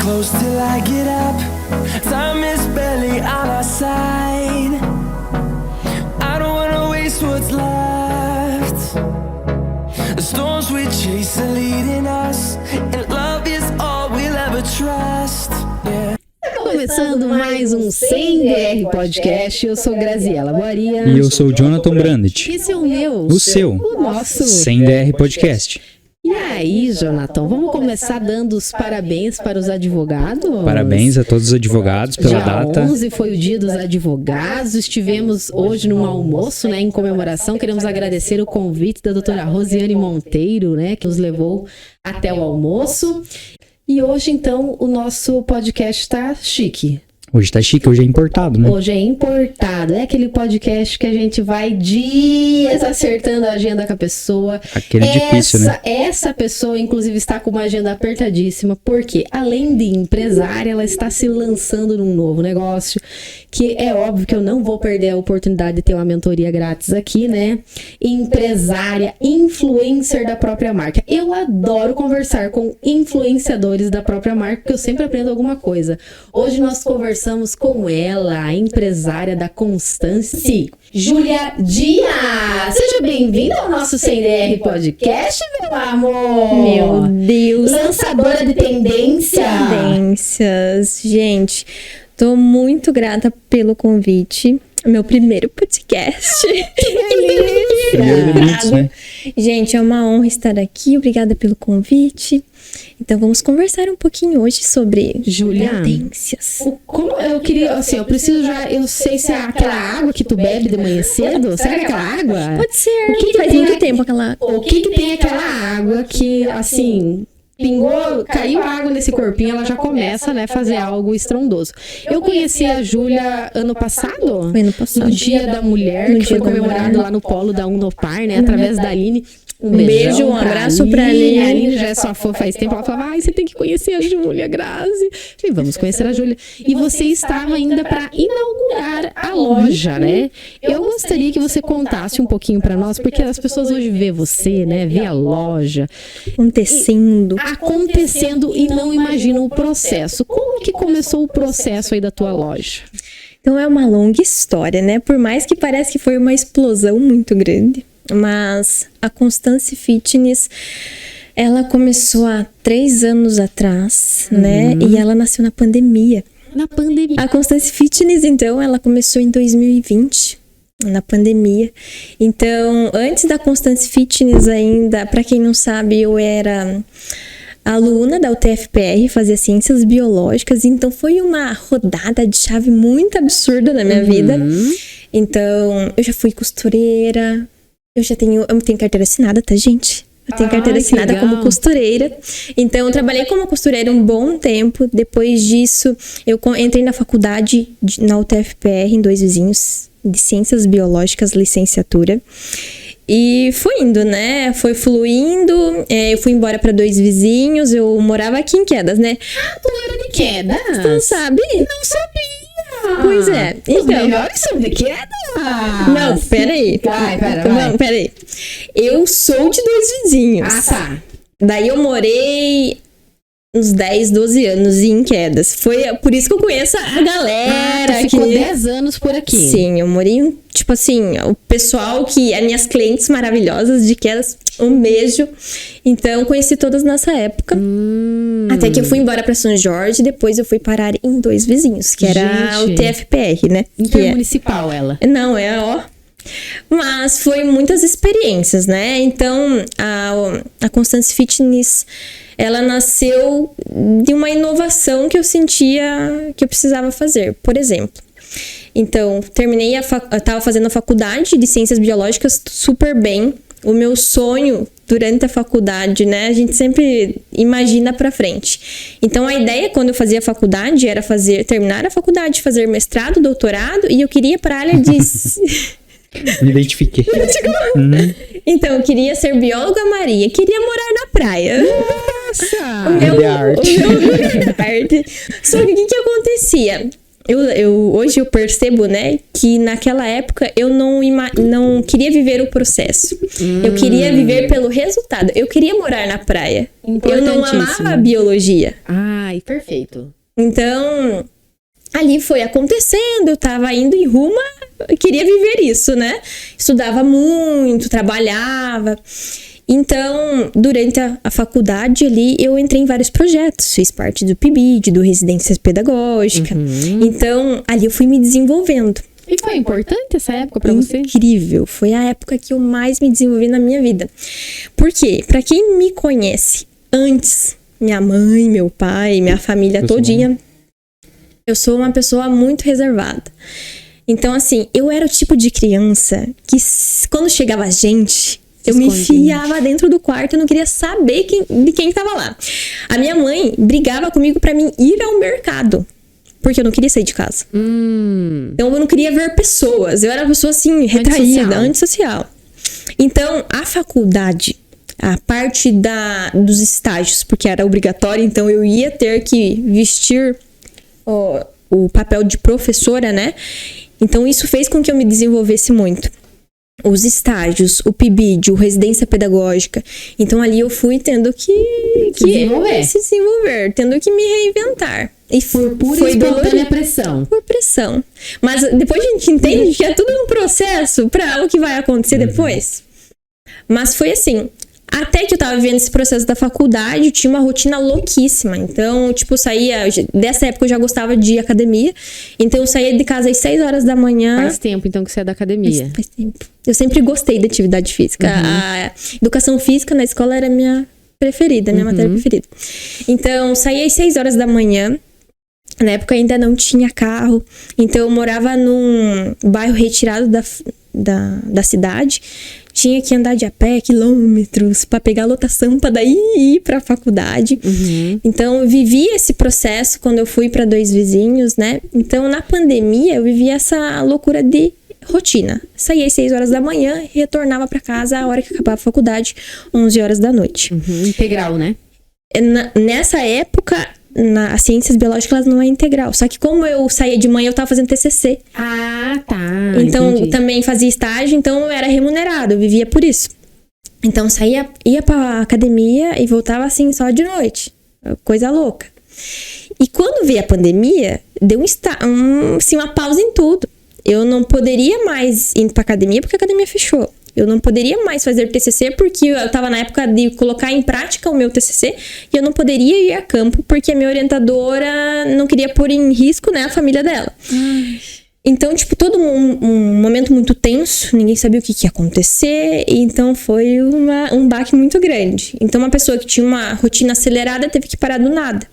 close till I get up. Time is barely on our side. I don't wanna waste what's left. The storms we chase are leading us, and love is all we'll ever trust. Yeah. Começando mais um 100DR Podcast, eu sou Graziela Boaria. E eu sou o Jonathan Brandt. Esse é o meu, o seu, o nosso 100DR Podcast. E aí, Jonathan, vamos começar dando os parabéns para os advogados? Parabéns a todos os advogados pela data. Dia 11 foi o dia dos advogados, estivemos hoje num almoço, né, em comemoração. Queremos agradecer o convite da doutora Rosiane Monteiro, né, que nos levou até o almoço. E hoje, então, o nosso podcast tá chique. Hoje tá chique, hoje é importado, né? Hoje é importado. É aquele podcast que a gente vai dias acertando a agenda com a pessoa. Aquele difícil, né? Essa pessoa, inclusive, está com uma agenda apertadíssima, porque, além de empresária, ela está se lançando num novo negócio, que é óbvio que eu não vou perder a oportunidade de ter uma mentoria grátis aqui, né? Empresária, influencer da própria marca. Eu adoro conversar com influenciadores da própria marca, porque eu sempre aprendo alguma coisa. Hoje nós conversamos com ela, a empresária da Constance, Júlia Dias. Seja bem-vinda ao nosso 100DR Podcast, meu amor. Meu Deus. Lançadora de tendências. Gente, tô muito grata pelo convite. Meu primeiro podcast. Primeiro Limites, né? Gente, é uma honra estar aqui. Obrigada pelo convite. Então vamos conversar um pouquinho hoje sobre tendências. Como eu queria, assim, eu preciso já, eu sei se é aquela água que tu bebe de manhã cedo, será que é aquela água? Pode ser. O que faz muito tempo aquela. O que tem aquela água que, assim, pingou, caiu água nesse corpinho, ela já começa, né, fazer algo estrondoso. Eu conheci a Júlia ano passado? Foi ano passado. No Dia da Mulher, que foi comemorado lá no polo da Unopar, né, através da Aline. Um beijo, um abraço pra Aline. A Aline já é sua fã faz tempo. Ela falava, você tem que conhecer a Júlia, Grazi. Falei, vamos conhecer a Júlia. E você estava ainda para inaugurar a loja, né? Eu gostaria que você contasse um pouquinho para nós, porque as pessoas hoje vê você, né? Vê a loja. Acontecendo e não imaginam o processo. Como que começou o processo aí da tua loja? Então é uma longa história, né? Por mais que pareça que foi uma explosão muito grande. Mas a Constance Fitness, ela começou há 3 anos atrás, né? E ela nasceu na pandemia. Na pandemia. A Constance Fitness, então, ela começou em 2020, na pandemia. Então, antes da Constance Fitness ainda, para quem não sabe, eu era aluna da UTFPR, fazia ciências biológicas. Então, foi uma rodada de chave muito absurda na minha vida. Então, eu já fui costureira. Eu tenho carteira assinada, tá, gente? Eu tenho carteira assinada como costureira. Então, eu trabalhei como costureira um bom tempo. Depois disso, eu entrei na faculdade, na UTFPR, em 2 vizinhos, de Ciências Biológicas, licenciatura. E foi indo, né? Foi fluindo. Eu fui embora para 2 vizinhos. Eu morava aqui em Quedas, né? Tu era de Quedas? Tu não sabe? Não sabia. Pois é. Os melhores são de Quedas? Não, peraí. Não, peraí. Eu sou de 2 vizinhos. Ah, tá. Daí eu morei uns 10, 12 anos em Quedas. Foi por isso que eu conheço a galera. Ficou 10 anos por aqui. Sim, eu morei, tipo assim, o pessoal as minhas clientes maravilhosas de Quedas, um beijo. Então, conheci todas nessa época. Até que eu fui embora pra São Jorge, depois eu fui parar em 2 vizinhos, que era o TFPR, né? Intermunicipal, ela. Não, mas foi muitas experiências, né? Então, a Constance Fitness, ela nasceu de uma inovação que eu sentia que eu precisava fazer. Por exemplo, então, eu tava fazendo a faculdade de Ciências Biológicas super bem. O meu sonho durante a faculdade, né? A gente sempre imagina pra frente. Então, a ideia quando eu fazia a faculdade era terminar a faculdade, fazer mestrado, doutorado, e eu queria para a área de... Me identifiquei. Então, eu queria ser bióloga marinha, queria morar na praia. Nossa! O meu lugar da arte. Só que o que acontecia? Hoje eu percebo, né, que naquela época eu não queria viver o processo. Eu queria viver pelo resultado. Eu queria morar na praia. Eu não amava a biologia. Ai, perfeito. Então, ali foi acontecendo, eu tava indo em rumo, eu queria viver isso, né? Estudava muito, trabalhava. Então, durante a faculdade ali, eu entrei em vários projetos. Fiz parte do PIBID, do Residência Pedagógica. Então, ali eu fui me desenvolvendo. E foi importante essa época pra você? Incrível. Foi a época que eu mais me desenvolvi na minha vida. Por quê? Pra quem me conhece antes, minha mãe, meu pai, minha família todinha, eu sou uma pessoa muito reservada. Então, assim, eu era o tipo de criança que quando chegava gente, eu me enfiava dentro do quarto, eu não queria saber de quem estava lá. A minha mãe brigava comigo pra mim ir ao mercado, porque eu não queria sair de casa. Então eu não queria ver pessoas. Eu era uma pessoa assim, retraída, antissocial. Então, a faculdade, a parte dos estágios, porque era obrigatório, então eu ia ter que vestir o papel de professora, né? Então isso fez com que eu me desenvolvesse muito. Os estágios, o PIBID, o Residência Pedagógica. Então ali eu fui tendo que se desenvolver, tendo que me reinventar. E por pura e espontânea pressão. Por pressão. Mas depois a gente entende que é tudo um processo para o que vai acontecer depois. Mas foi assim. Até que eu tava vivendo esse processo da faculdade, eu tinha uma rotina louquíssima. Então, tipo, eu saía... Dessa época eu já gostava de academia. Então, eu saía de casa às 6 horas da manhã. Faz tempo, então, que você é da academia. Faz tempo. Eu sempre gostei da atividade física. A educação física na escola era a minha preferida, minha matéria preferida. Então, saía às 6 horas da manhã. Na época ainda não tinha carro. Então, eu morava num bairro retirado da cidade. Tinha que andar de a pé quilômetros para pegar a lotação para daí ir para a faculdade. Então eu vivi esse processo quando eu fui para 2 vizinhos, né? Então na pandemia eu vivi essa loucura de rotina. Saía às 6 horas da manhã e retornava para casa a hora que acabava a faculdade, 11 horas da noite. Integral, né? Nessa época, as ciências biológicas elas não é integral. Só que como eu saía de manhã, eu tava fazendo TCC. Ah, tá. Então, entendi. eu também fazia estágio, então eu era remunerado, eu vivia por isso. Então, ia pra academia e voltava assim, só de noite. Coisa louca. E quando veio a pandemia, deu uma pausa em tudo. Eu não poderia mais ir pra academia porque a academia fechou. Eu não poderia mais fazer TCC porque eu tava na época de colocar em prática o meu TCC e eu não poderia ir a campo porque a minha orientadora não queria pôr em risco, né, a família dela. Então, tipo, todo um momento muito tenso, ninguém sabia o que ia acontecer, então foi um baque muito grande. Então, uma pessoa que tinha uma rotina acelerada teve que parar do nada.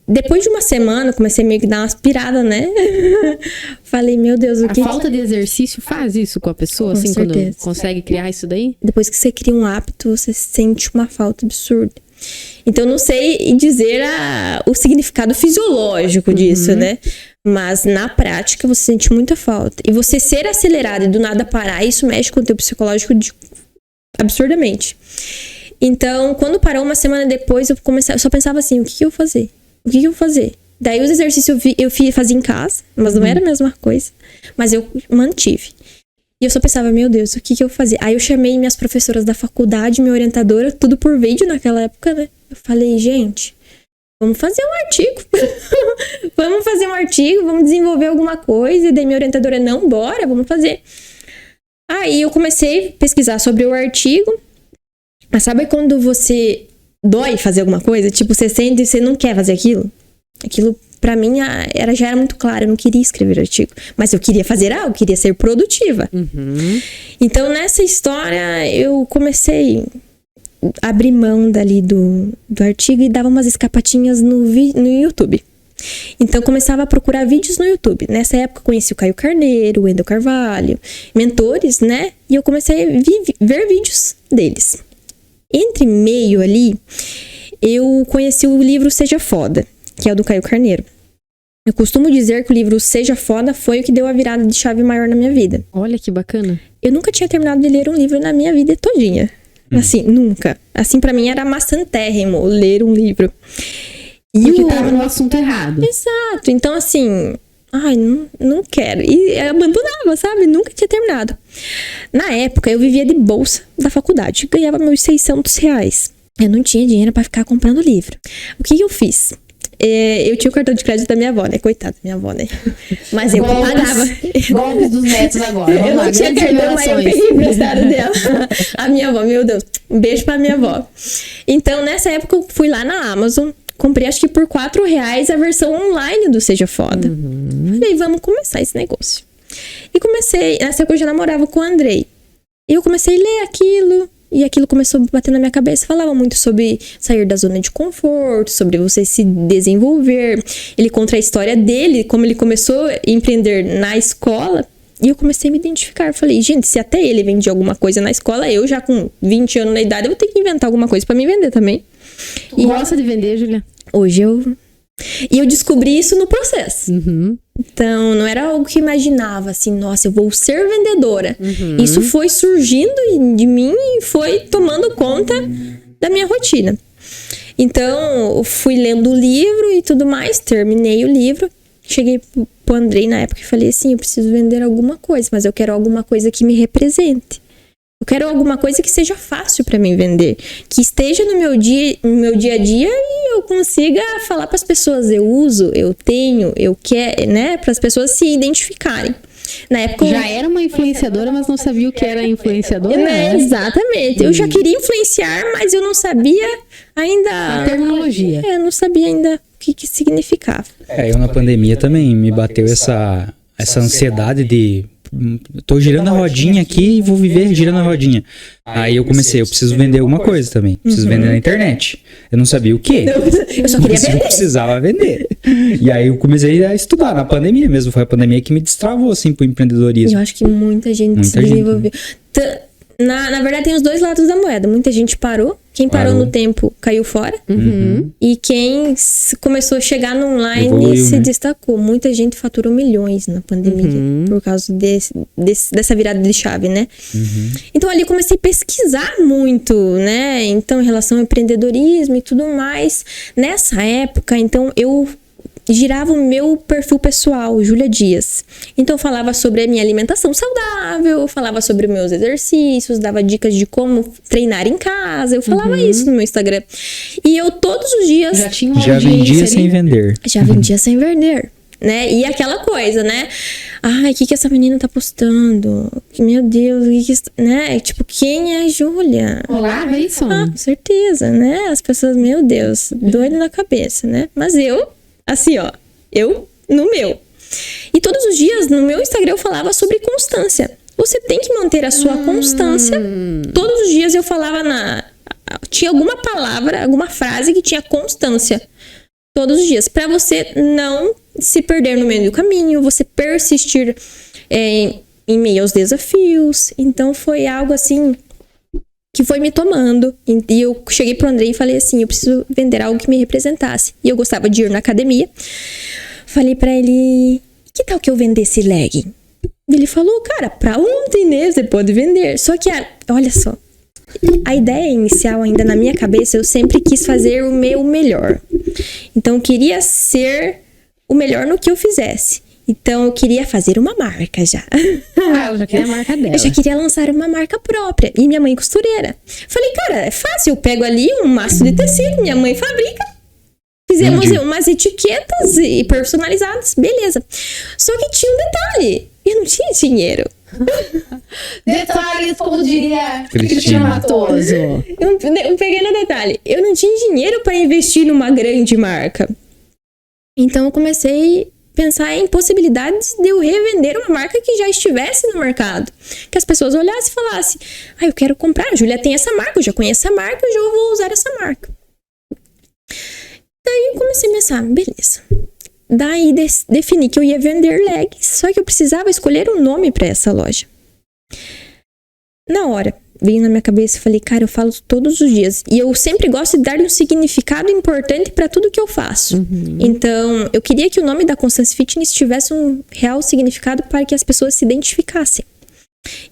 Depois de uma semana, comecei meio que dar umas piradas, né? Falei, meu Deus, o que... A falta de exercício faz isso com a pessoa, Com assim, certeza. quando consegue criar isso daí? Depois que você cria um hábito, você sente uma falta absurda. Então, eu não sei dizer o significado fisiológico disso, né? Mas, na prática, você sente muita falta. E você ser acelerado e do nada parar, isso mexe com o teu psicológico absurdamente. Então, quando parou uma semana depois, eu só pensava assim, o que eu vou fazer? O que eu vou fazer? Daí os exercícios eu fazia em casa, mas não era a mesma coisa. Mas eu mantive. E eu só pensava, meu Deus, o que eu vou fazer? Aí eu chamei minhas professoras da faculdade, minha orientadora, tudo por vídeo naquela época, né? Eu falei, gente, vamos fazer um artigo. Vamos fazer um artigo, vamos desenvolver alguma coisa. E daí minha orientadora, não, bora, vamos fazer. Aí eu comecei a pesquisar sobre o artigo. Mas sabe quando você dói fazer alguma coisa? Tipo, você sente e você não quer fazer aquilo? Aquilo, pra mim, já era muito claro. Eu não queria escrever artigo. Mas eu queria fazer algo, eu queria ser produtiva. Então, nessa história, eu comecei a abrir mão dali do artigo e dava umas escapatinhas no YouTube. Então, eu começava a procurar vídeos no YouTube. Nessa época, eu conheci o Caio Carneiro, o Wendel Carvalho, mentores, né? E eu comecei a ver vídeos deles. Entre meio ali, eu conheci o livro Seja Foda, que é o do Caio Carneiro. Eu costumo dizer que o livro Seja Foda foi o que deu a virada de chave maior na minha vida. Olha que bacana. Eu nunca tinha terminado de ler um livro na minha vida todinha. Assim, nunca. Assim, pra mim era maçantérrimo ler um livro. Porque tava no assunto errado. Exato. Então, assim... Ai, não quero. E eu abandonava, sabe? Nunca tinha terminado. Na época, eu vivia de bolsa da faculdade. Ganhava meus R$600. Eu não tinha dinheiro pra ficar comprando livro. O que eu fiz? Eu tinha o cartão de crédito da minha avó, né? Coitada da minha avó, né? Mas eu pagava. Golpes dos netos agora. Eu não tinha cartão, mas eu peguei emprestado dela. A minha avó, meu Deus. Um beijo pra minha avó. Então, nessa época, eu fui lá na Amazon. Comprei, acho que por R$4 a versão online do Seja Foda. Falei, vamos começar esse negócio. E comecei... Nessa época eu já namorava com o Andrei. E eu comecei a ler aquilo... E aquilo começou a bater na minha cabeça. Falava muito sobre sair da zona de conforto, sobre você se desenvolver. Ele conta a história dele, como ele começou a empreender na escola. E eu comecei a me identificar. Eu falei, gente, se até ele vendia alguma coisa na escola, eu já com 20 anos na idade, eu vou ter que inventar alguma coisa pra me vender também. Tu gosta de vender, Júlia? Hoje eu... E eu descobri isso no processo. Então, não era algo que eu imaginava, assim, nossa, eu vou ser vendedora. Isso foi surgindo de mim e foi tomando conta da minha rotina. Então, eu fui lendo o livro e tudo mais, terminei o livro. Cheguei pro Andrei na época e falei assim, eu preciso vender alguma coisa, mas eu quero alguma coisa que me represente. Eu quero alguma coisa que seja fácil pra mim vender, que esteja no meu dia a dia e eu consiga falar para as pessoas, eu uso, eu tenho, eu quero, né, para as pessoas se identificarem. Na época já era uma influenciadora, mas não sabia o que era influenciadora, né? Exatamente. Eu já queria influenciar, mas eu não sabia ainda a terminologia. Eu não sabia ainda o que significava. Eu na pandemia também me bateu essa ansiedade de tô girando a rodinha aqui e vou viver girando a rodinha. Aí eu comecei, eu preciso vender alguma coisa também. Preciso vender na internet. Eu não sabia o quê. Eu só queria vender. Eu precisava vender. E aí eu comecei a estudar na pandemia mesmo. Foi a pandemia que me destravou, assim, pro empreendedorismo. Eu acho que muita gente se desenvolveu. Na verdade, tem os dois lados da moeda. Muita gente parou. Quem parou no tempo caiu fora. E quem começou a chegar no online evoluiu, se destacou. Muita gente faturou milhões na pandemia por causa dessa virada de chave, né? Então ali eu comecei a pesquisar muito, né? Então em relação ao empreendedorismo e tudo mais. Nessa época, então eu girava o meu perfil pessoal, Júlia Dias. Então eu falava sobre a minha alimentação saudável, eu falava sobre os meus exercícios, dava dicas de como treinar em casa, eu falava isso no meu Instagram. E eu todos os dias... Já vendia sem vender. Já vendia sem vender, né? E aquela coisa, né? Ai, o que essa menina tá postando? Meu Deus, né? Tipo, quem é a Júlia? Olá, isso. Com certeza, né? As pessoas, meu Deus, doido na cabeça, né? Mas eu... Assim, ó, eu no meu. E todos os dias no meu Instagram eu falava sobre constância. Você tem que manter a sua constância. Todos os dias eu falava tinha alguma palavra, alguma frase que tinha constância. Todos os dias. Pra você não se perder no meio do caminho, você persistir em meio aos desafios. Então foi algo assim... que foi me tomando. E eu cheguei pro Andrei e falei assim, eu preciso vender algo que me representasse. E eu gostava de ir na academia. Falei pra ele, que tal que eu vendesse legging? Ele falou, cara, pra ontem, né? Você pode vender. Só que, olha só, a ideia inicial ainda na minha cabeça, eu sempre quis fazer o meu melhor. Então, eu queria ser o melhor no que eu fizesse. Então, eu queria fazer uma marca já. Eu já queria a marca dela. Eu já queria lançar uma marca própria. E minha mãe costureira. Falei, cara, é fácil. Eu pego ali um maço de tecido, minha mãe fabrica. Fizemos umas etiquetas personalizadas. Beleza. Só que tinha um detalhe. Eu não tinha dinheiro. Detalhes, como diria Cristina Matoso. Eu peguei no detalhe. Eu não tinha dinheiro para investir numa grande marca. Então, eu comecei... pensar em possibilidades de eu revender uma marca que já estivesse no mercado. Que as pessoas olhassem e falassem, eu quero comprar, a Júlia tem essa marca, eu já conheço essa marca, eu já vou usar essa marca. Daí eu comecei a pensar, beleza. Daí defini que eu ia vender leggings, só que eu precisava escolher um nome para essa loja. Na hora, veio na minha cabeça e falei, cara, eu falo todos os dias. E eu sempre gosto de dar um significado importante para tudo que eu faço. Então, eu queria que o nome da Constance Fitness tivesse um real significado para que as pessoas se identificassem.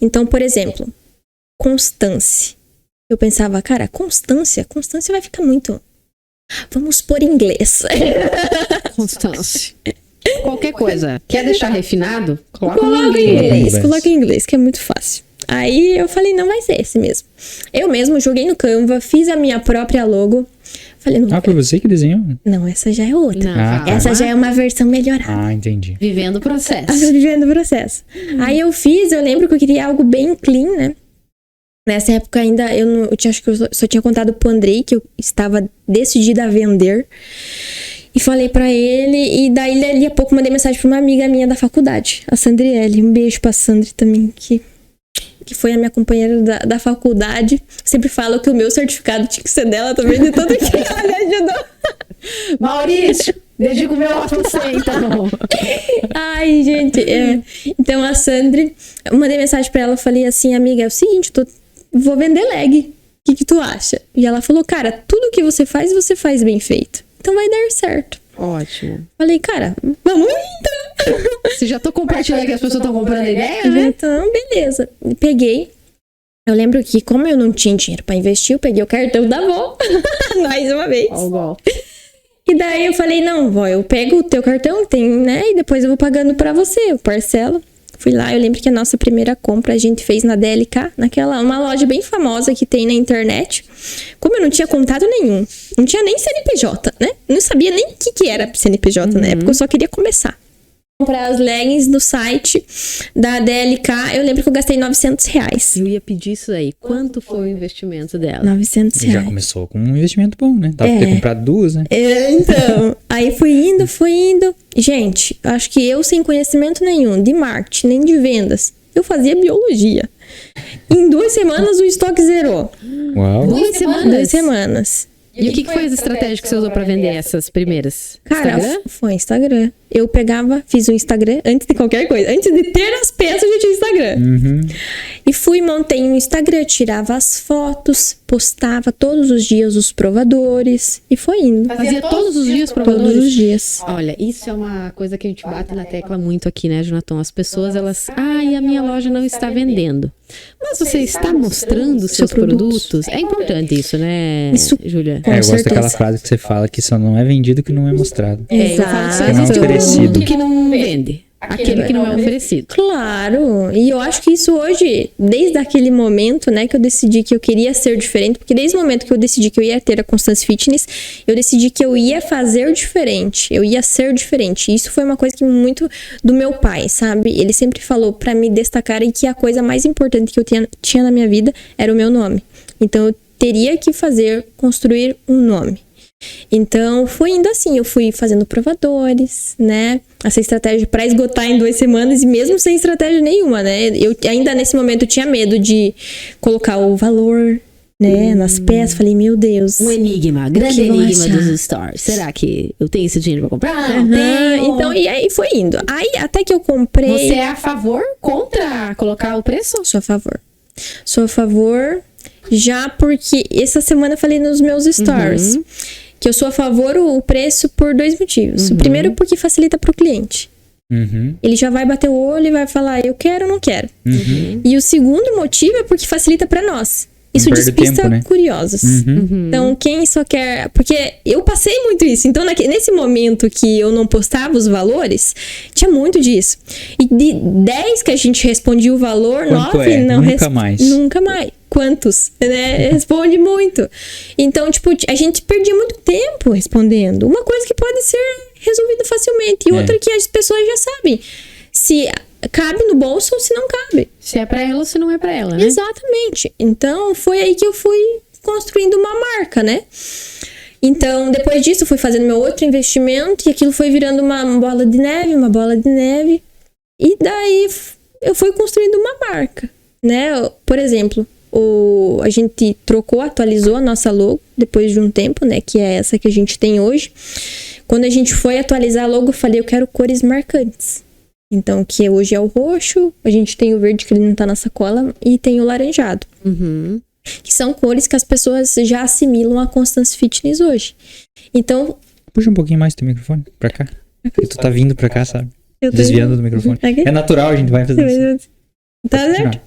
Então, por exemplo, Constance. Eu pensava, cara, Constância vai ficar muito... Vamos pôr em inglês. Constância. Qualquer coisa. Quer deixar refinado? Coloca em inglês, que é muito fácil. Aí eu falei, não vai ser esse mesmo. Eu mesmo joguei no Canva, fiz a minha própria logo. Falei, não, foi você que desenhou? não, essa já é outra. Não, Ah, calma. Essa já é uma versão melhorada. Entendi. Vivendo o processo. Vivendo o processo. Aí eu fiz, eu lembro que eu queria algo bem clean, né? Nessa época ainda acho que eu só tinha contado pro Andrei que eu estava decidida a vender. E falei pra ele, e daí ali a pouco mandei mensagem pra uma amiga minha da faculdade, a Sandriele. Um beijo pra Sandri também, que foi a minha companheira da faculdade. Sempre falo que o meu certificado tinha que ser dela também, de tudo que ela me ajudou. Maurício, dedico meu a você, então. Ai, gente. Então a Sandri, eu mandei mensagem pra ela, falei assim, amiga, é o seguinte, vou vender leg. O que tu acha? E ela falou, cara, tudo que você faz bem feito. Então vai dar certo. Ótimo. Falei, cara, vamos então. Se já tô compartilhando que as pessoas estão comprando a ideia, né? Então, beleza. Peguei. Eu lembro que, como eu não tinha dinheiro pra investir, eu peguei o cartão da avó. Mais uma vez. Ó o golpe. E daí eu falei, não, vó, eu pego o teu cartão, tem, né? E depois eu vou pagando pra você, eu parcelo. Fui lá, eu lembro que a nossa primeira compra a gente fez na DLK, uma loja bem famosa que tem na internet. Como eu não tinha contato nenhum, não tinha nem CNPJ, né? Não sabia nem o que era CNPJ na época, eu só queria começar. Comprar as leggings no site da DLK, eu lembro que eu gastei R$900. Eu ia pedir isso aí. Quanto foi o investimento dela? R$900. Já começou com um investimento bom, né? Dá pra ter comprado duas, né? Então, aí fui indo. Gente, acho que eu sem conhecimento nenhum de marketing, nem de vendas, eu fazia biologia. Em 2 semanas o estoque zerou. Uau. 2 semanas? 2 semanas. E o que foi as estratégias que você usou pra vender essas primeiras? Cara, Instagram? foi Instagram. Eu fiz um Instagram antes de qualquer coisa. Antes de ter as peças, eu já tinha Instagram. E montei um Instagram, tirava as fotos, postava todos os dias os provadores e foi indo. Fazia todos os dias provadores? Todos os dias. Olha, isso é uma coisa que a gente bate na tecla muito aqui, né, Jonathan? As pessoas, elas... e a minha loja não está vendendo. Mas você está mostrando seus produtos? É importante isso, né, Isso, Júlia? com Eu gosto certeza. daquela frase que você fala que só não é vendido que não é mostrado. Eu falo que só Exato. existe um oferecido. produto que não vende. Aquele que não é oferecido. Claro, e eu acho que isso hoje, desde aquele momento, né, que eu decidi que eu queria ser diferente, porque desde o momento que eu decidi que eu ia ter a Constance Fitness, eu decidi que eu ia fazer diferente, eu ia ser diferente. E isso foi uma coisa que muito do meu pai, sabe? Ele sempre falou pra me destacar e que a coisa mais importante que eu tinha na minha vida era o meu nome. Então eu teria que construir um nome. Então, foi indo assim, eu fui fazendo provadores, né? Essa estratégia para esgotar em 2 semanas e mesmo sem estratégia nenhuma, né? Eu ainda nesse momento tinha medo de colocar o valor, né, nas peças. Falei, meu Deus. Um enigma, grande que vão enigma achar? dos stores. Será que eu tenho esse dinheiro pra comprar? Não Aham, tenho. então, e aí foi indo. Aí, até que eu comprei... Você é a favor, contra colocar o preço? Sou a favor. Sou a favor, já porque essa semana eu falei nos meus stories que eu sou a favor o preço por 2 motivos. O primeiro, porque facilita pro cliente. Ele já vai bater o olho e vai falar, eu quero ou não quero. E o segundo motivo é porque facilita pra nós. Isso Não perde despista tempo, né? curiosos. Então, quem só quer... Porque eu passei muito isso. Então, nesse momento que eu não postava os valores, tinha muito disso. E de 10 que a gente respondia o valor, Quanto 9 é? não Nunca mais. Nunca mais. Quantos? Né? Responde muito. Então, tipo, a gente perdia muito tempo respondendo. Uma coisa que pode ser resolvida facilmente. E outra que as pessoas já sabem. Se cabe no bolso ou se não cabe. Se é pra ela ou se não é pra ela, né? Exatamente. Então, foi aí que eu fui construindo uma marca, né? Então, depois disso, eu fui fazendo meu outro investimento e aquilo foi virando uma bola de neve. E daí, eu fui construindo uma marca, né? Por exemplo, a gente atualizou a nossa logo depois de um tempo, né? Que é essa que a gente tem hoje. Quando a gente foi atualizar a logo, eu falei, eu quero cores marcantes. Então, que hoje é o roxo, a gente tem o verde que ele não tá na sacola e tem o laranjado. Que são cores que as pessoas já assimilam a Constance Fitness hoje. Então... Puxa um pouquinho mais teu microfone pra cá. Porque tu tá vindo pra cá, sabe? eu tô- Desviando do microfone. Aqui? É natural, a gente vai fazer isso. Tá certo?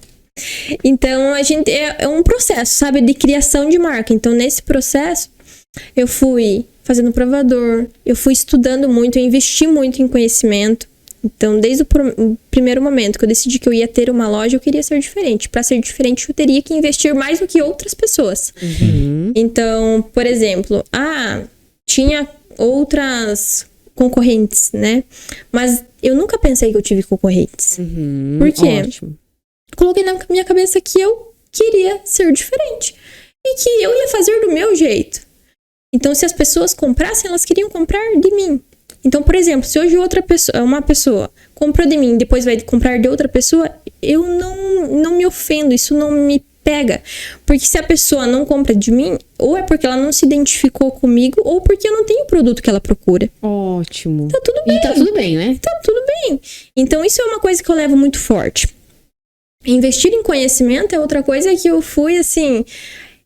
Então, a gente é um processo, sabe? De criação de marca. Então, nesse processo, eu fui fazendo provador, eu fui estudando muito, eu investi muito em conhecimento. Então, desde o primeiro momento que eu decidi que eu ia ter uma loja, eu queria ser diferente. Para ser diferente, eu teria que investir mais do que outras pessoas. Então, por exemplo, tinha outras concorrentes, né? Mas eu nunca pensei que eu tive concorrentes. Por quê? Ótimo. Coloquei na minha cabeça que eu queria ser diferente. E que eu ia fazer do meu jeito. Então, se as pessoas comprassem, elas queriam comprar de mim. Então, por exemplo, se hoje uma pessoa comprou de mim e depois vai comprar de outra pessoa, eu não me ofendo, isso não me pega. Porque se a pessoa não compra de mim, ou é porque ela não se identificou comigo, ou porque eu não tenho o produto que ela procura. Ótimo. Tá tudo bem. E tá tudo bem, né? Tá tudo bem. Então, isso é uma coisa que eu levo muito forte. Investir em conhecimento é outra coisa que eu fui, assim...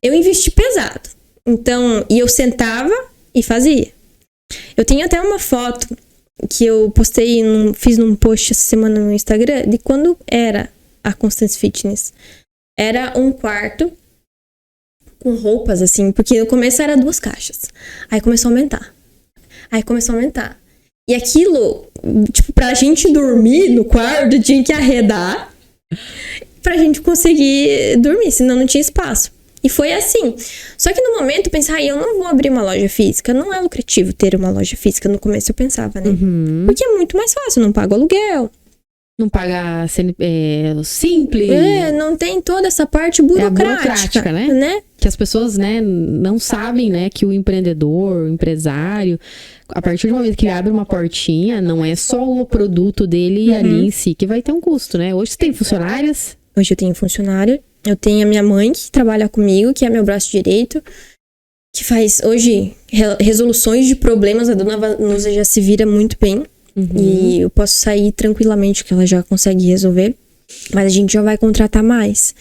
Eu investi pesado. Então, e eu sentava e fazia. Eu tenho até uma foto que eu postei, fiz num post essa semana no Instagram, de quando era a Constance Fitness. Era um quarto com roupas, assim, porque no começo era 2 caixas. Aí começou a aumentar. E aquilo, tipo, pra gente dormir no quarto, tinha que arredar pra gente conseguir dormir, senão não tinha espaço. E foi assim. Só que no momento eu pensei, eu não vou abrir uma loja física. Não é lucrativo ter uma loja física. No começo eu pensava, né? Porque é muito mais fácil, não pago aluguel. Não paga o simples. Não tem toda essa parte burocrática, né? Que as pessoas, né, não sabem, né, que o empreendedor, o empresário, a partir do momento que ele abre uma portinha, não é só o produto dele ali em si que vai ter um custo, né? Hoje você tem funcionárias? Hoje eu tenho funcionário. Eu tenho a minha mãe que trabalha comigo, que é meu braço direito, que faz hoje resoluções de problemas. A dona Vanusa já se vira muito bem. E eu posso sair tranquilamente, que ela já consegue resolver. Mas a gente já vai contratar mais.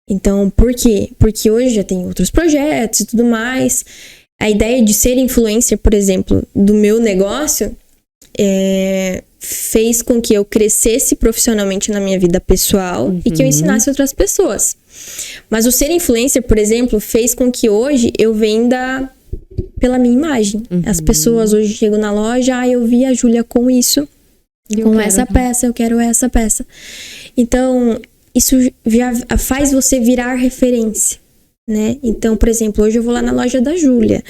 Então, por quê? Porque hoje já tem outros projetos e tudo mais. A ideia de ser influencer, por exemplo, do meu negócio, fez com que eu crescesse profissionalmente na minha vida pessoal e que eu ensinasse outras pessoas. Mas o ser influencer, por exemplo, fez com que hoje eu venda pela minha imagem. As pessoas hoje chegam na loja, eu vi a Júlia com isso, essa peça, eu quero essa peça. Então, isso já faz você virar referência, né? Então, por exemplo, hoje eu vou lá na loja da Júlia.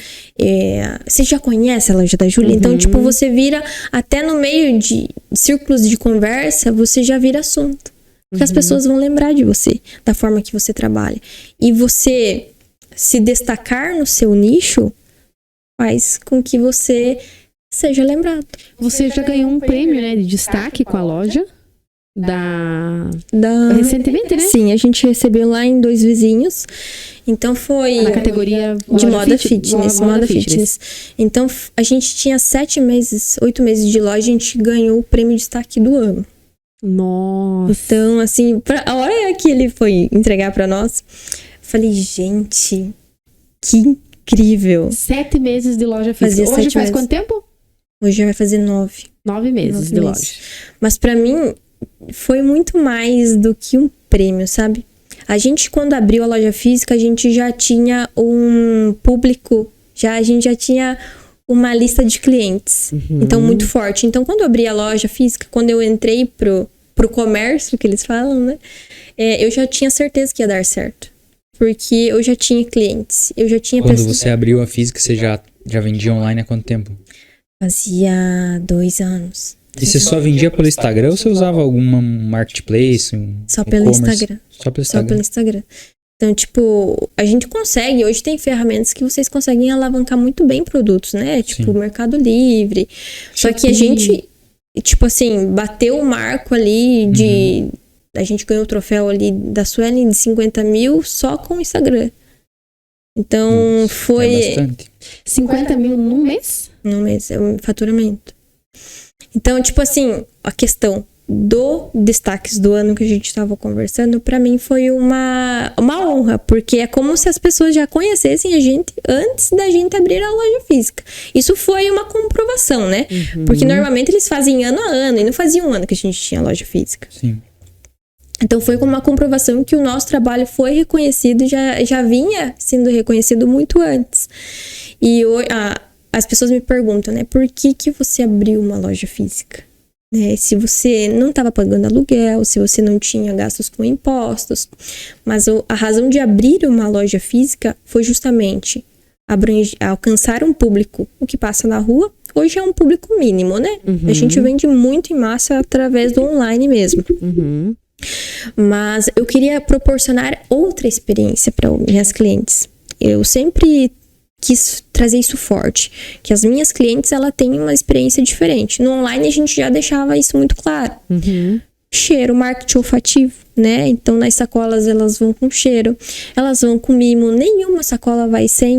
Você já conhece a loja da Júlia? Então, tipo, você vira, até no meio de círculos de conversa, você já vira assunto. Porque as pessoas vão lembrar de você, da forma que você trabalha. E você se destacar no seu nicho faz com que você seja lembrado. Você já ganhou um prêmio, né, de destaque com a loja recentemente, né? Sim, a gente recebeu lá em 2 Vizinhos. Então foi na categoria de moda fitness. Então a gente tinha 8 meses de loja, a gente ganhou o prêmio de destaque do ano. Nossa. Então, assim, a hora que ele foi entregar pra nós, eu falei, gente, que incrível. 7 meses de loja física. Hoje faz quanto tempo? Hoje já vai fazer 9. 9 meses de loja. Mas pra mim, foi muito mais do que um prêmio, sabe? A gente, quando abriu a loja física, a gente já tinha um público, a gente já tinha uma lista de clientes. Então, muito forte. Então, quando eu abri a loja física, quando eu entrei pro comércio, que eles falam, né? Eu já tinha certeza que ia dar certo. Porque eu já tinha clientes, eu já tinha pessoas. Quando você abriu a física, você já vendia online há quanto tempo? Fazia 2 anos. E você só vendia pelo Instagram ou você usava alguma marketplace? Só pelo Instagram. Só pelo Instagram. Então, tipo, a gente consegue, hoje tem ferramentas que vocês conseguem alavancar muito bem produtos, né? Tipo, o Mercado Livre. Só que a gente, tipo assim, bateu o marco ali de... A gente ganhou o troféu ali da Suelen de 50 mil só com o Instagram. Então, foi... É bastante. 50 mil num mês? Num mês, é um faturamento. Então, tipo assim, a questão do destaques do ano que a gente estava conversando, pra mim foi uma honra, porque é como se as pessoas já conhecessem a gente antes da gente abrir a loja física. Isso foi uma comprovação, né? Porque normalmente eles fazem ano a ano, e não fazia um ano que a gente tinha loja física. Sim. Então foi como uma comprovação que o nosso trabalho foi reconhecido, já vinha sendo reconhecido muito antes. E as pessoas me perguntam, né, por que você abriu uma loja física? né? Se você não estava pagando aluguel, se você não tinha gastos com impostos. Mas a razão de abrir uma loja física foi justamente alcançar um público. O que passa na rua hoje é um público mínimo, né? A gente vende muito em massa através do online mesmo. Mas eu queria proporcionar outra experiência para minhas clientes. Eu sempre quis trazer isso forte, que as minhas clientes, ela têm uma experiência diferente. No online a gente já deixava isso muito claro. Cheiro, marketing olfativo, né? Então nas sacolas elas vão com cheiro, elas vão com mimo. Nenhuma sacola vai sem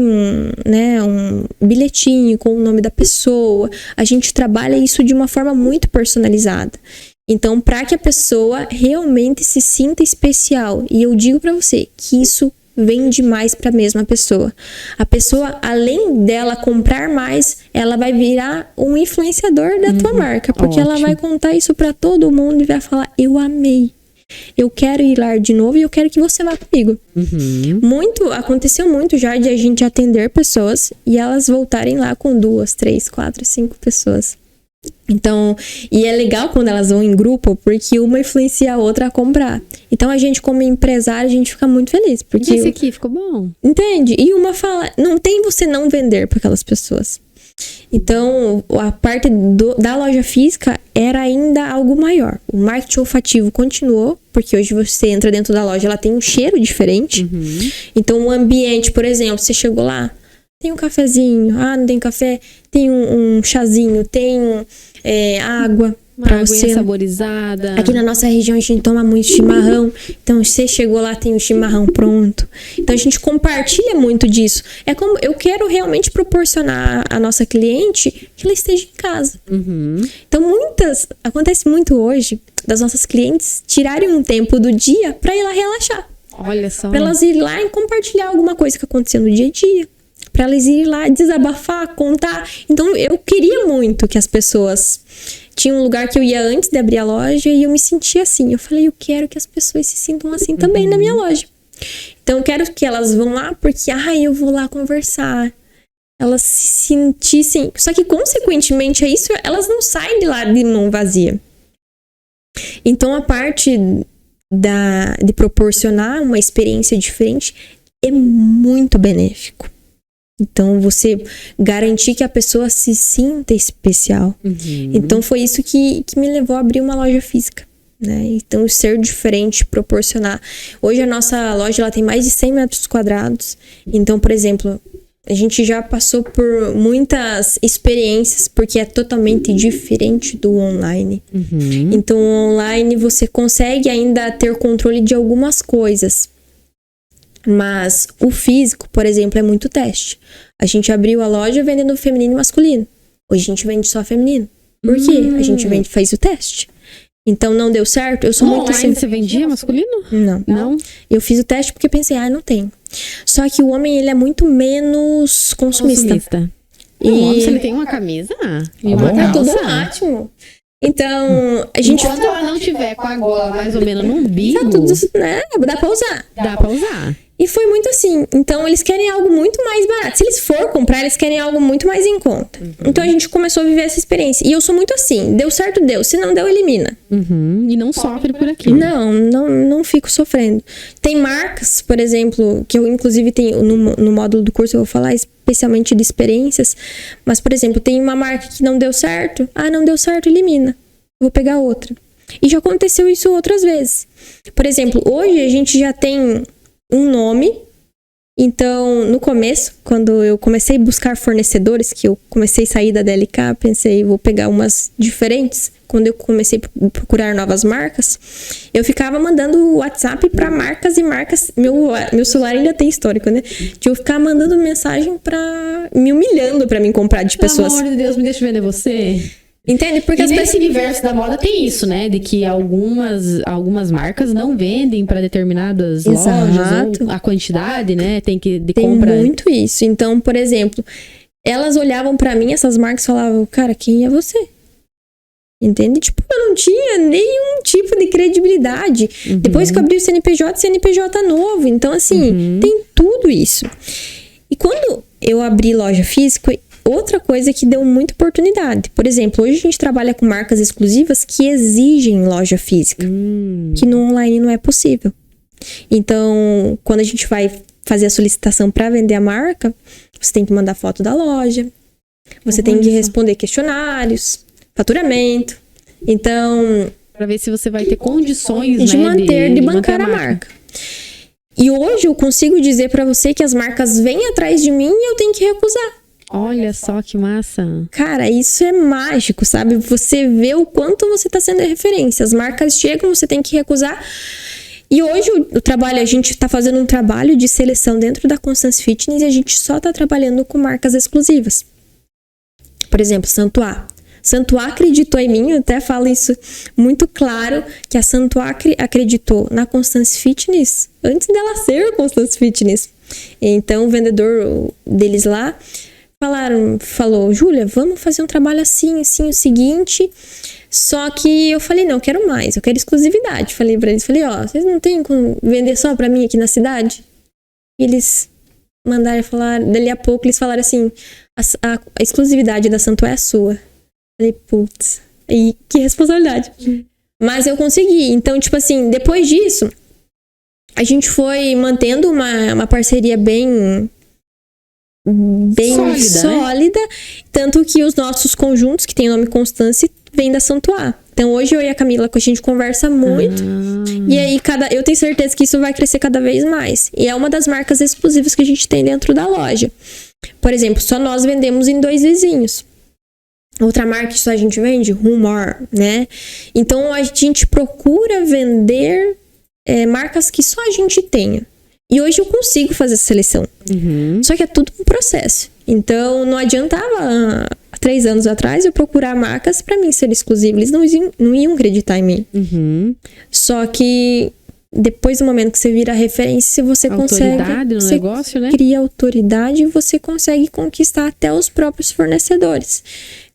né, um bilhetinho com o nome da pessoa. A gente trabalha isso de uma forma muito personalizada. Então, para que a pessoa realmente se sinta especial, e eu digo para você que isso vende mais para a mesma pessoa. A pessoa, além dela comprar mais, ela vai virar um influenciador da tua marca, porque ela vai contar isso para todo mundo e vai falar: eu amei, eu quero ir lá de novo e eu quero que você vá comigo. Aconteceu muito já de a gente atender pessoas e elas voltarem lá com 2, 3, 4, 5 pessoas. Então, e é legal quando elas vão em grupo, porque uma influencia a outra a comprar. Então a gente, como empresário, a gente fica muito feliz, porque Esse aqui ficou bom. entende? E uma fala, não tem você não vender para aquelas pessoas. Então, a parte da loja física era ainda algo maior. O marketing olfativo continuou, porque hoje você entra dentro da loja, ela tem um cheiro diferente. Então, o ambiente, por exemplo, você chegou lá, tem um cafezinho, não tem café, tem um chazinho, tem água para você. Saborizada. Aqui na nossa região a gente toma muito chimarrão, então você chegou lá, tem o chimarrão pronto. Então a gente compartilha muito disso. É como eu quero realmente proporcionar à nossa cliente que ela esteja em casa. Então acontece muito hoje das nossas clientes tirarem um tempo do dia para ir lá relaxar. Olha só. Para elas irem lá e compartilhar alguma coisa que aconteceu no dia a dia. Para elas irem lá desabafar, contar. Então eu queria muito que as pessoas... Tinha um lugar que eu ia antes de abrir a loja e eu me sentia assim. Eu falei, eu quero que as pessoas se sintam assim também na minha loja. Então eu quero que elas vão lá porque, eu vou lá conversar. Elas se sentissem... Só que consequentemente a isso, elas não saem de lá de mão vazia. Então a parte de proporcionar uma experiência diferente é muito benéfico. Então, você garantir que a pessoa se sinta especial. Então, foi isso que me levou a abrir uma loja física, né? Então, ser diferente, proporcionar. Hoje, a nossa loja ela tem mais de 100 metros quadrados. Então, por exemplo, a gente já passou por muitas experiências, porque é totalmente diferente do online. Então, o online, você consegue ainda ter controle de algumas coisas. Mas o físico, por exemplo, é muito teste. A gente abriu a loja vendendo feminino e masculino. Hoje a gente vende só feminino. Por quê? A gente fez o teste. Então não deu certo. Eu sou muito assim. Você vendia masculino? Não. Eu fiz o teste porque pensei, não tem. Só que o homem, ele é muito menos consumista. E o homem, se ele tem uma camisa e uma tá tudo calça, ótimo. Então, a gente... Enquanto ela não tiver com a gola mais ou menos no umbigo, tá tudo, né? Dá pra usar. Dá pra usar. E foi muito assim. Então, eles querem algo muito mais barato. Se eles for comprar, eles querem algo muito mais em conta. Então, a gente começou a viver essa experiência. E eu sou muito assim. Deu certo, deu. Se não deu, elimina. E não sofre por aquilo. Não fico sofrendo. Tem marcas, por exemplo, que eu inclusive tenho no módulo do curso, eu vou falar especialmente de experiências. Mas, por exemplo, tem uma marca que não deu certo. Não deu certo, elimina. Vou pegar outra. E já aconteceu isso outras vezes. Por exemplo, hoje a gente já tem um nome. Então, no começo, quando eu comecei a buscar fornecedores, que eu comecei a sair da DLK, pensei, vou pegar umas diferentes. Quando eu comecei a procurar novas marcas, eu ficava mandando WhatsApp para marcas e marcas. Meu celular ainda tem histórico, né? De eu ficar mandando mensagem me humilhando para mim comprar de pessoas. Pelo amor de Deus, me deixa vender você. Entende? Porque nesse universo da moda tem isso, né? De que algumas marcas não vendem para determinadas lojas, ou a quantidade, né? Tem compra. Tem muito isso. Então, por exemplo, elas olhavam para mim, essas marcas, falavam, cara, quem é você? Entende? Tipo, eu não tinha nenhum tipo de credibilidade. Depois que eu abri o CNPJ novo. Então, assim, tem tudo isso. E quando eu abri loja física, outra coisa que deu muita oportunidade. Por exemplo, hoje a gente trabalha com marcas exclusivas que exigem loja física, que no online não é possível. Então, quando a gente vai fazer a solicitação para vender a marca, você tem que mandar foto da loja, você tem que responder questionários, faturamento. Então, Pra ver se você vai ter condições, de né, manter, de bancar manter a marca. E hoje eu consigo dizer pra você que as marcas vêm atrás de mim e eu tenho que recusar. Olha só que massa. Cara, isso é mágico, sabe? Você vê o quanto você tá sendo referência. As marcas chegam, você tem que recusar. E hoje o trabalho, a gente tá fazendo um trabalho de seleção dentro da Constance Fitness e a gente só tá trabalhando com marcas exclusivas. Por exemplo, Santuá. Santuá acreditou em mim, eu até falo isso muito claro, que a Santuá acreditou na Constance Fitness antes dela ser Constance Fitness. Então, o vendedor deles lá falou, Júlia, vamos fazer um trabalho assim, o seguinte. Só que eu falei, não, eu quero mais, eu quero exclusividade. Falei pra eles, vocês não tem como vender só pra mim aqui na cidade? E eles mandaram falar, dali a pouco eles falaram assim, a exclusividade da Santuá é sua. Falei, putz, e que responsabilidade. Mas eu consegui. Então, tipo assim, depois disso, a gente foi mantendo uma parceria bem sólida, né? Tanto que os nossos conjuntos, que tem o nome Constance, vêm da Santuá. Então, hoje eu e a Camila, a gente conversa muito. E aí, eu tenho certeza que isso vai crescer cada vez mais. E é uma das marcas exclusivas que a gente tem dentro da loja. Por exemplo, só nós vendemos em 2 vizinhos. Outra marca que só a gente vende, Rumor, né? Então, a gente procura vender marcas que só a gente tenha. E hoje eu consigo fazer essa seleção. Só que é tudo um processo. Então, não adiantava, há 3 anos atrás, eu procurar marcas para mim ser exclusiva. Eles não iam acreditar em mim. Só que depois do momento que você vira referência, você autoridade consegue... no negócio, né? Cria autoridade e você consegue conquistar até os próprios fornecedores.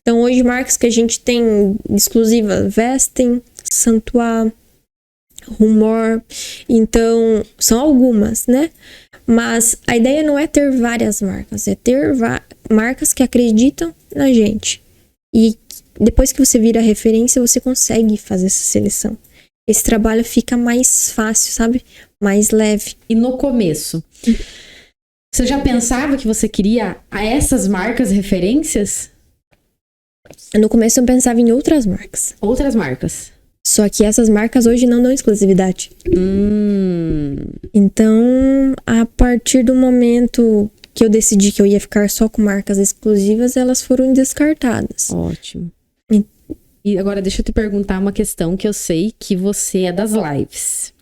Então, hoje, marcas que a gente tem exclusiva, Vestem, Santuá, Rumor. Então, são algumas, né? Mas a ideia não é ter várias marcas, é ter marcas que acreditam na gente. E depois que você vira referência, você consegue fazer essa seleção. Esse trabalho fica mais fácil, sabe? Mais leve. E no começo, você já pensava que você queria essas marcas referências? No começo eu pensava em outras marcas. Outras marcas. Só que essas marcas hoje não dão exclusividade. Então, a partir do momento que eu decidi que eu ia ficar só com marcas exclusivas, elas foram descartadas. Ótimo. E agora deixa eu te perguntar uma questão que eu sei que você é das lives.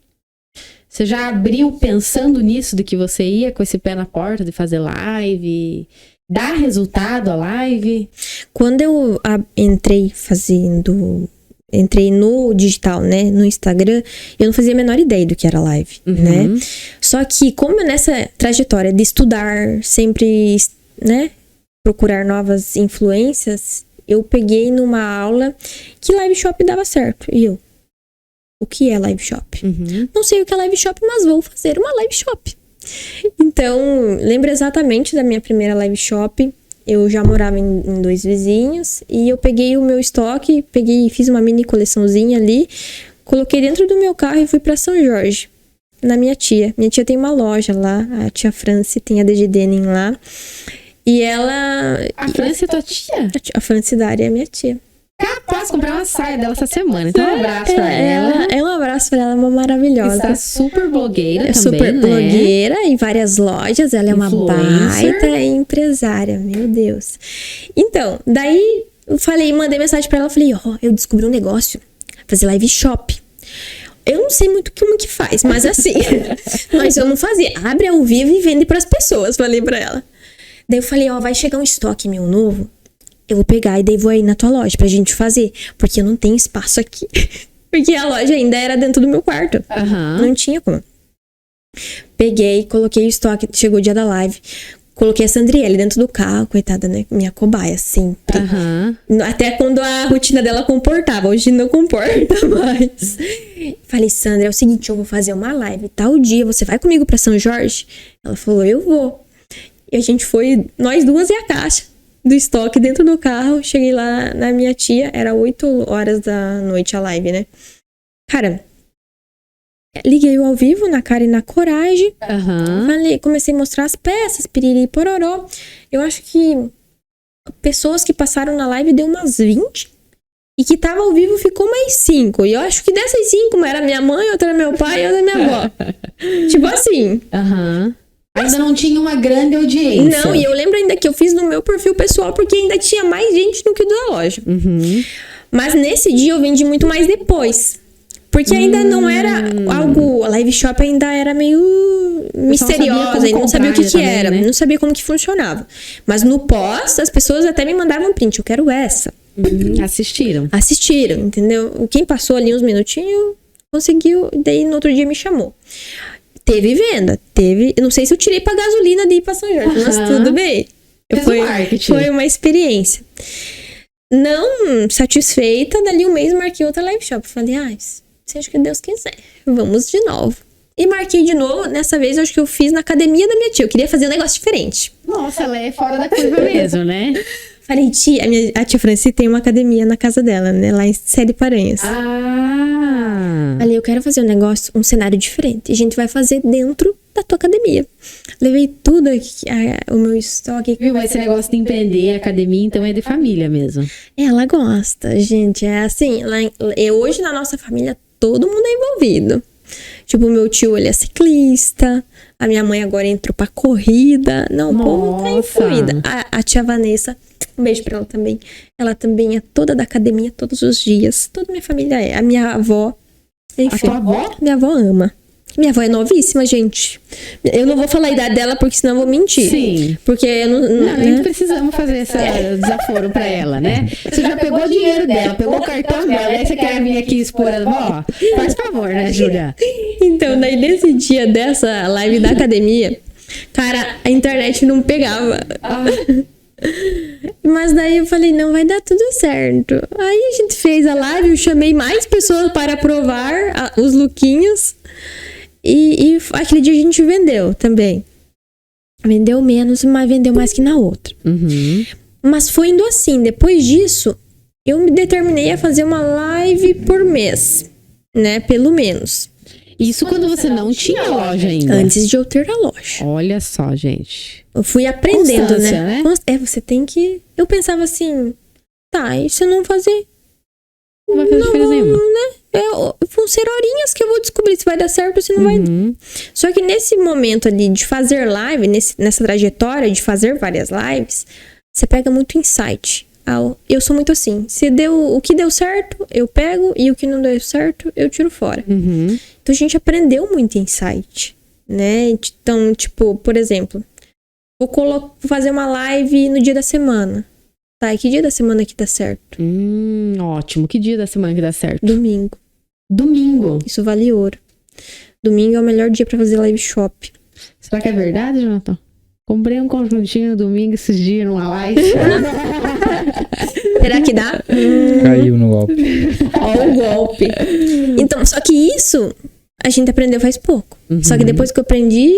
Você já abriu pensando nisso, de que você ia com esse pé na porta de fazer live? Dá resultado a live? Quando eu entrei no digital, né, no Instagram, eu não fazia a menor ideia do que era live, né? Só que como nessa trajetória de estudar, sempre, né, procurar novas influências, eu peguei numa aula que live shop dava certo. E eu, o que é live shop? Não sei o que é live shop, mas vou fazer uma live shop. Então, lembro exatamente da minha primeira live shop. Eu já morava em 2 vizinhos e eu peguei o meu estoque, fiz uma mini coleçãozinha ali, coloquei dentro do meu carro e fui pra São Jorge, na minha tia. Minha tia tem uma loja lá, a tia Franci, tem a DG Denim lá. E ela... A Franci é tua tia? A Franci Dari é minha tia. Capaz, comprar uma saia dela essa semana. Então, um abraço pra ela. Um abraço pra ela, uma maravilhosa. Está super blogueira também, super né? blogueira em várias lojas. Ela é uma baita empresária, meu Deus. Então, daí eu mandei mensagem pra ela, falei, eu descobri um negócio, fazer live shop. Eu não sei muito como que faz, mas assim, mas eu não fazia. Abre ao vivo e vende pras pessoas, falei pra ela. Daí eu falei, vai chegar um estoque meu novo, eu vou pegar e daí vou aí na tua loja pra gente fazer, porque eu não tenho espaço aqui. Porque a loja ainda era dentro do meu quarto. Não tinha como. Peguei, coloquei o estoque, chegou o dia da live, coloquei a Sandriele dentro do carro, coitada, né? Minha cobaia, sempre. Até quando a rotina dela comportava, hoje não comporta mais. Falei, Sandra, é o seguinte, eu vou fazer uma live tal dia, você vai comigo pra São Jorge? Ela falou, eu vou. E a gente foi, nós duas e a caixa. do estoque dentro do carro. Cheguei lá na minha tia, era 8 horas da noite a live, né? Cara, liguei o ao vivo na cara e na coragem. Aham. Falei, comecei a mostrar as peças, piriri, pororó. Eu acho que pessoas que passaram na live deu umas 20. E que tava ao vivo ficou mais 5. E eu acho que dessas 5, uma era minha mãe, outra era meu pai e outra minha avó. Tipo assim. Aham. Ainda não tinha uma grande audiência. Não, e eu lembro ainda que eu fiz no meu perfil pessoal, porque ainda tinha mais gente do que o da loja. Uhum. Mas nesse dia eu vendi muito mais depois. Porque ainda não era algo... A live shop ainda era meio misteriosa. E não sabia o que também, era. né? Não sabia como que funcionava. Mas no pós, as pessoas até me mandavam print. Eu quero essa. Assistiram. Assistiram, entendeu? Quem passou ali uns minutinhos, conseguiu. Daí no outro dia me chamou. Teve venda. Teve... Eu não sei se eu tirei pra gasolina de ir pra São Jorge. Mas tudo bem. Fez o marketing. Foi uma experiência. Não satisfeita, dali um mês marquei outra live shop. Falei, seja o que Deus quiser, vamos de novo. E marquei de novo, nessa vez eu acho que eu fiz na academia da minha tia. Eu queria fazer um negócio diferente. Nossa, ela é fora da curva mesmo, né? Falei, tia, a tia Franci tem uma academia na casa dela, né? Lá em Série Paranhas. Falei, eu quero fazer um negócio, um cenário diferente. E a gente vai fazer dentro da tua academia. Levei tudo aqui, o meu estoque. Viu, esse negócio de empreender, academia, então é de família mesmo. Ela gosta, gente. É assim, hoje na nossa família todo mundo é envolvido. Tipo, meu tio, ele é ciclista. A minha mãe agora entrou pra corrida. Não, o povo tá incluída. A tia Vanessa, um beijo pra ela também. Ela também é toda da academia todos os dias. Toda minha família é. A minha avó, enfim. A tua avó? Minha avó ama. Minha avó é novíssima, gente. Eu não vou falar a idade dela porque senão eu vou mentir. Sim. Porque eu não Nem precisamos fazer esse desaforo pra ela, né? Você já pegou o dinheiro dela, pegou o cartão dela, aí você quer vir aqui expor a avó? Faz favor, né, Júlia? Então, daí nesse dia dessa live da academia, cara, a internet não pegava. Mas daí eu falei, não, vai dar tudo certo. Aí a gente fez a live, eu chamei mais pessoas para provar os lookinhos. E aquele dia a gente vendeu também. Vendeu menos, mas vendeu mais que na outra. Uhum. Mas foi indo assim. Depois disso, eu me determinei a fazer uma live por mês, né? Pelo menos. Isso quando você não tinha loja ainda. Antes de eu ter a loja. Olha só, gente. Eu fui aprendendo, Constância, né? né? Você tem que... Eu pensava assim, tá, e se eu não fazer? Não vai fazer diferença nenhuma. Vão ser horinhas que eu vou descobrir se vai dar certo ou se não vai. Só que nesse momento ali de fazer live, nessa trajetória de fazer várias lives, você pega muito insight. Eu sou muito assim. O que deu certo, eu pego. E o que não deu certo, eu tiro fora. Uhum. Então a gente aprendeu muito insight, né? Então, tipo, por exemplo, vou fazer uma live no dia da semana. Tá, e que dia da semana que dá certo? Ótimo. Que dia da semana que dá certo? Domingo. Domingo. Isso vale ouro. Domingo é o melhor dia pra fazer live shop. Será que é verdade, Jonathan? Comprei um conjuntinho no domingo esses dias numa live. Será que dá? Caiu no golpe. Ó o golpe. Então, só que isso a gente aprendeu faz pouco. Só que depois que eu aprendi,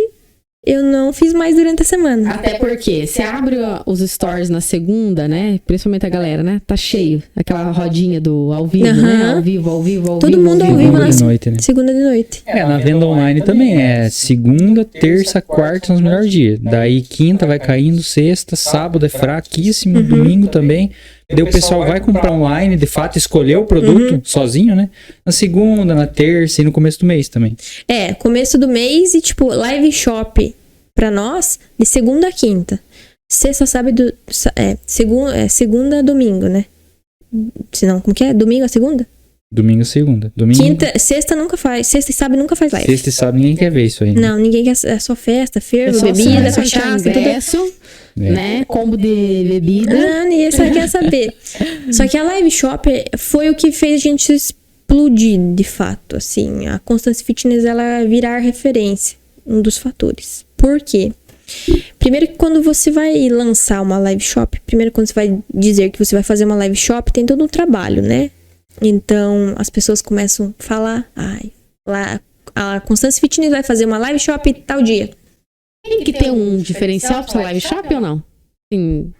eu não fiz mais durante a semana. Até porque você abre os stories na segunda, né? Principalmente a galera, né? Tá cheio. Aquela rodinha do ao vivo, né? Ao vivo. Todo mundo ao vivo Segunda na de noite, né? segunda de noite. Na venda online também é segunda, terça, quarta são os melhores dias. Daí quinta vai caindo, sexta, sábado é fraquíssimo, domingo também. Daí o pessoal vai comprar online, de fato, escolher o produto sozinho, né? Na segunda, na terça e no começo do mês também. Começo do mês e tipo, live shop pra nós, de segunda a quinta. Sexta, sábado, segunda a domingo, né? Senão, como que é? Domingo a segunda? Domingo a segunda. Domingo, Sexta nunca faz. Sexta e sábado nunca faz live. sexta e sábado ninguém quer ver isso aí. Né? Não, ninguém quer. É só festa, fervo, bebida, cachaça, tudo. Né? Combo de bebida. Ninguém quer saber. Só que a live shop foi o que fez a gente explodir, de fato. Assim, a Constance Fitness, ela virar referência. Um dos fatores. Por quê? Primeiro que quando você vai lançar uma live shop, primeiro quando você vai dizer que você vai fazer uma live shop, tem todo um trabalho, né? Então, as pessoas começam a falar, lá a Constance Fitness vai fazer uma live shop tal dia. Tem que ter um diferencial pra live shop ou não? Sim.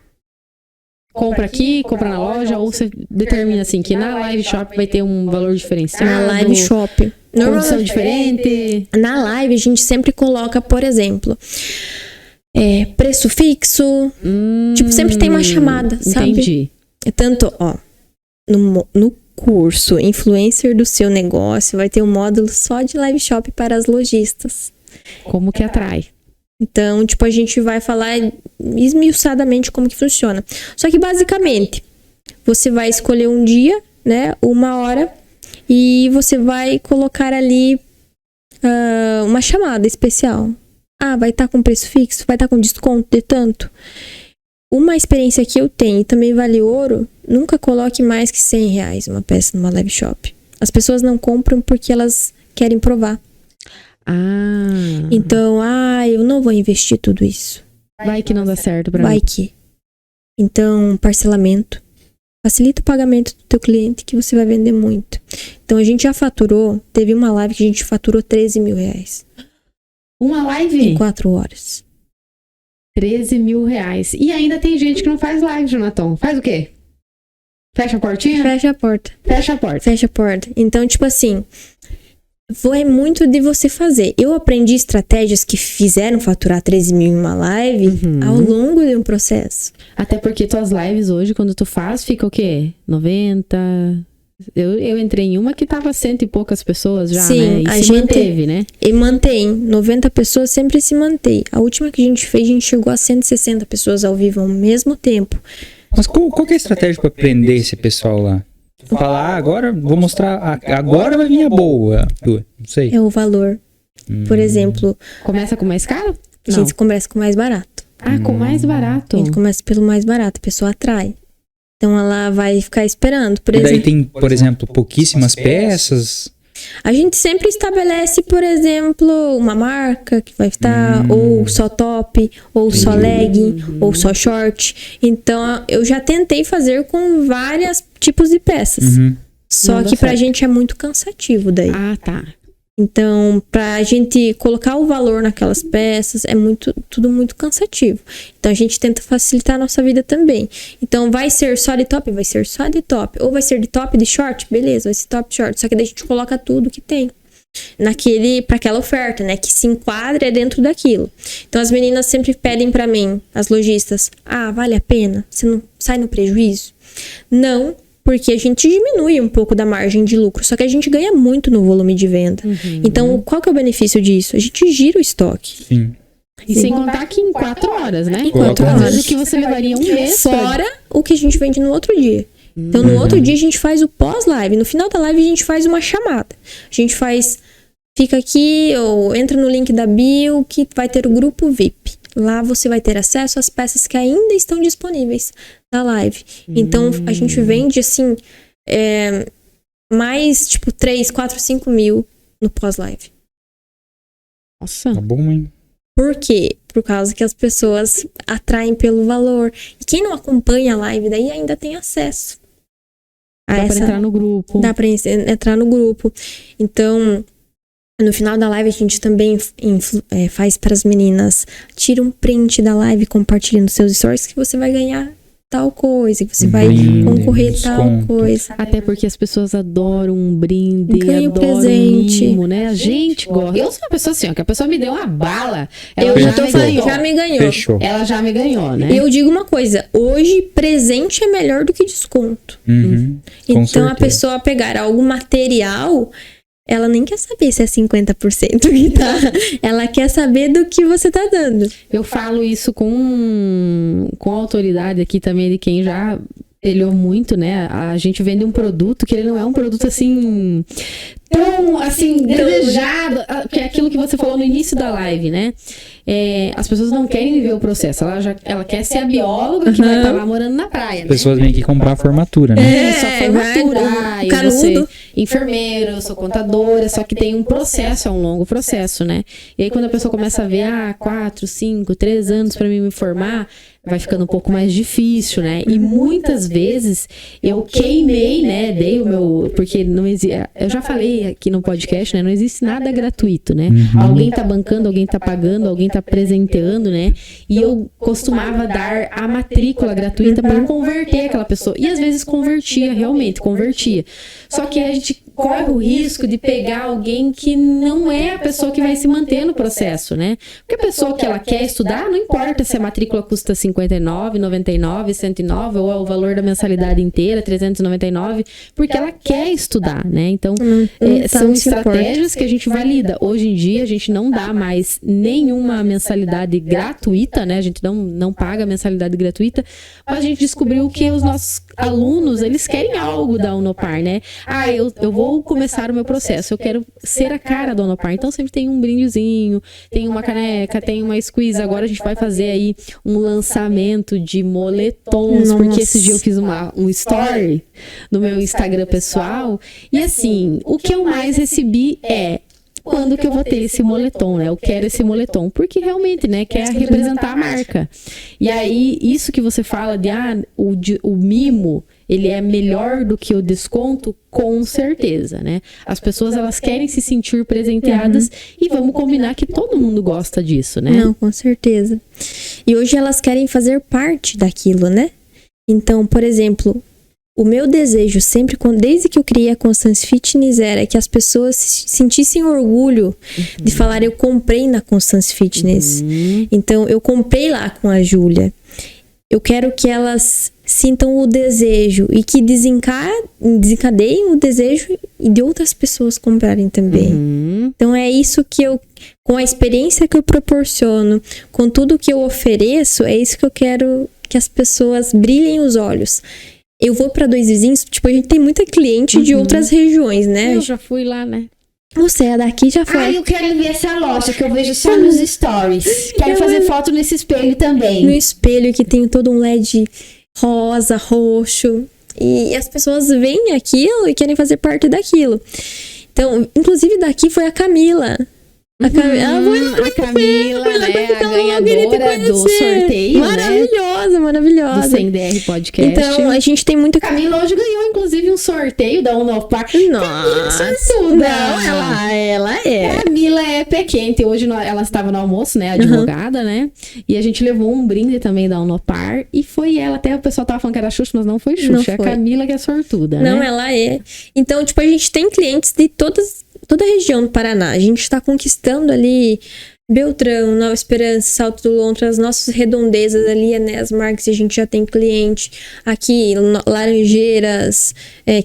compra aqui, compra na loja, ou você determina assim que na live shop vai ter um valor diferenciado? Na live shop. Condição diferente? Na live a gente sempre coloca, por exemplo, preço fixo. Tipo, sempre tem uma chamada, sabe? Entendi. Tanto, ó, no curso Influencer do Seu Negócio vai ter um módulo só de live shop para as lojistas. Como que atrai? Então, tipo, a gente vai falar esmiuçadamente como que funciona. Só que, basicamente, você vai escolher um dia, né? 1 hora. E você vai colocar ali uma chamada especial. Vai estar com preço fixo? Vai estar com desconto de tanto? Uma experiência que eu tenho, e também vale ouro, nunca coloque mais que R$100 uma peça numa live shop. As pessoas não compram porque elas querem provar. Então, eu não vou investir tudo isso. Vai que não dá certo pra Vai mim. que. Então, parcelamento. Facilita o pagamento do teu cliente que você vai vender muito. Então, a gente já faturou, teve uma live que a gente faturou R$13 mil. Uma live? Em 4 horas. R$13 mil. E ainda tem gente que não faz live, Jonathan. Faz o quê? Fecha a portinha? Fecha a porta. Fecha a porta. Fecha a porta. Então, tipo assim, foi muito de você fazer. Eu aprendi estratégias que fizeram faturar 13 mil em uma live ao longo de um processo. Até porque tuas lives hoje, quando tu faz, fica o quê? 90? Eu entrei em uma que tava 100 e poucas pessoas já, Sim, né? E a se gente manteve, né? E mantém. 90 pessoas sempre se mantém. A última que a gente fez, a gente chegou a 160 pessoas ao vivo ao mesmo tempo. Mas qual que é a estratégia pra prender esse pessoal lá? Falar, agora vou mostrar, agora vai vir a boa. Não sei. É o valor. Por exemplo, Começa com mais caro? a Não. gente começa com o mais barato. Com mais barato. A gente começa pelo mais barato, a pessoa atrai. Então ela vai ficar esperando. Por E daí exemplo, tem, por exemplo, pouquíssimas peças. a gente sempre estabelece, por exemplo, uma marca que vai estar, ou só top, ou só legging, ou só short. Então, eu já tentei fazer com vários tipos de peças. Só Não dá que pra certo. gente é muito cansativo daí. Tá. Então, pra gente colocar o valor naquelas peças, é tudo muito cansativo. Então, a gente tenta facilitar a nossa vida também. Então, vai ser só de top? Vai ser só de top. Ou vai ser de top de short? Beleza, vai ser top de short. Só que daí a gente coloca tudo que tem para aquela oferta, né? Que se enquadra dentro daquilo. Então, as meninas sempre pedem pra mim, as lojistas, vale a pena? Você não sai no prejuízo? Não, porque a gente diminui um pouco da margem de lucro, só que a gente ganha muito no volume de venda. Então, qual que é o benefício disso? A gente gira o estoque. Sim. E sem contar que em 4 horas, né? Em 4 Às horas. vezes que você levaria um mês. Fora o que a gente vende no outro dia. Então, no outro dia, a gente faz o pós-live. No final da live, a gente faz uma chamada. A gente fica aqui, ou entra no link da bio, que vai ter o grupo VIP. Lá você vai ter acesso às peças que ainda estão disponíveis na live. Então, a gente vende, assim, mais, tipo, 3, 4, 5 mil no pós-live. Nossa. Tá bom, hein? Por quê? Por causa que as pessoas atraem pelo valor. E quem não acompanha a live daí ainda tem acesso a Dá pra entrar no grupo. Dá pra entrar no grupo. Então, no final da live, a gente também faz para as meninas. Tira um print da live, compartilha nos seus stories que você vai ganhar tal coisa, que você vai concorrer tal desconto. coisa. Até porque as pessoas adoram um brinde, Ganha o adoram presente. um mimo, né? A gente gosta. Eu sou uma pessoa assim, ó, que a pessoa me deu uma bala, ela Eu já já tô me falando, ganhou. já me ganhou. Fechou. Ela já me ganhou, né? Eu digo uma coisa, hoje presente é melhor do que desconto. Com Então a certeza. pessoa pegar algum material, ela nem quer saber se é 50% que tá. Ela quer saber do que você tá dando. Eu falo isso com autoridade aqui também de quem já pelhou muito, né? A gente vende um produto que ele não é um produto assim tão assim desejado, que é aquilo que você falou no início da live, né? As pessoas não querem viver o processo, ela quer ser a bióloga que vai estar lá morando na praia, As né? pessoas vêm aqui comprar a formatura, né? Só formatura, vai, eu vou ser canudo. enfermeira, eu sou contadora, só que tem um processo, é um longo processo, né? E aí quando a pessoa começa a ver, 4, 5, 3 anos pra mim me formar, vai ficando um pouco mais difícil, né? E muitas vezes eu queimei, né? Dei o meu... Porque não existe... Eu já falei aqui no podcast, né? Não existe nada gratuito, né? Alguém tá bancando, alguém tá pagando, alguém tá presenteando, né? E eu costumava dar a matrícula gratuita para converter aquela pessoa. E às vezes convertia, realmente, convertia. Só que a gente corre o risco de pegar alguém que não é a pessoa que vai se manter no processo, né? Porque a pessoa que ela quer estudar, não importa se a matrícula custa R$59, R$99, R$109 ou é o valor da mensalidade inteira, R$399, porque ela quer estudar, né? Então, são estratégias que a gente valida. Hoje em dia, a gente não dá mais nenhuma mensalidade gratuita, né? A gente não paga mensalidade gratuita, mas a gente descobriu que os nossos alunos, eles querem algo da Unopar, né? Eu vou começar o meu processo, eu quero ser a cara da Unopar, então sempre tem um brindezinho, tem uma caneca, tem uma squeeze. Agora a gente vai fazer aí um lançamento de moletons, porque esse dia eu fiz um story no meu Instagram pessoal, e assim, o que eu mais recebi é: quando que eu vou ter esse moletom, né? Eu quero esse moletom, porque realmente, né, quer representar a marca. E aí, isso que você fala de, o mimo, ele é melhor do que o desconto, com certeza, né? As pessoas, elas querem se sentir presenteadas e vamos combinar que todo mundo gosta disso, né? Não, com certeza. E hoje elas querem fazer parte daquilo, né? Então, por exemplo, o meu desejo sempre, desde que eu criei a Constance Fitness, era que as pessoas sentissem orgulho de falar: eu comprei na Constance Fitness. Então, eu comprei lá com a Júlia. Eu quero que elas sintam o desejo e que desencadeiem o desejo de outras pessoas comprarem também. Então, é isso que eu, com a experiência que eu proporciono, com tudo que eu ofereço, é isso que eu quero que as pessoas brilhem os olhos. Eu vou pra Dois Vizinhos, tipo, a gente tem muita cliente de outras regiões, né? Eu já fui lá, né? Você é daqui, já foi. Eu quero ver essa loja que eu vejo só nos stories. Quero fazer foto nesse espelho também. No espelho que tem todo um LED rosa, roxo. E as pessoas veem aquilo e querem fazer parte daquilo. Então, inclusive daqui foi a Camila. A Camila, né? A ganhadora do sorteio, maravilhosa, né? maravilhosa. Do 100DR Podcast. Então, a gente tem muita... Camila hoje ganhou, inclusive, um sorteio da Unopar. Nossa, Não, ela é. Camila é pé quente. Hoje ela estava no almoço, né? Advogada, né? E a gente levou um brinde também da Unopar. E foi ela. Até o pessoal tava falando que era Xuxa, mas não foi Xuxa. Não É foi. a Camila que é sortuda, Não, né? ela é. Então, tipo, a gente tem clientes de toda a região do Paraná. A gente tá conquistando ali Beltrão, Nova Esperança, Salto do Lontra, as nossas redondezas ali, né? As marcas, a gente já tem cliente. Aqui, Laranjeiras,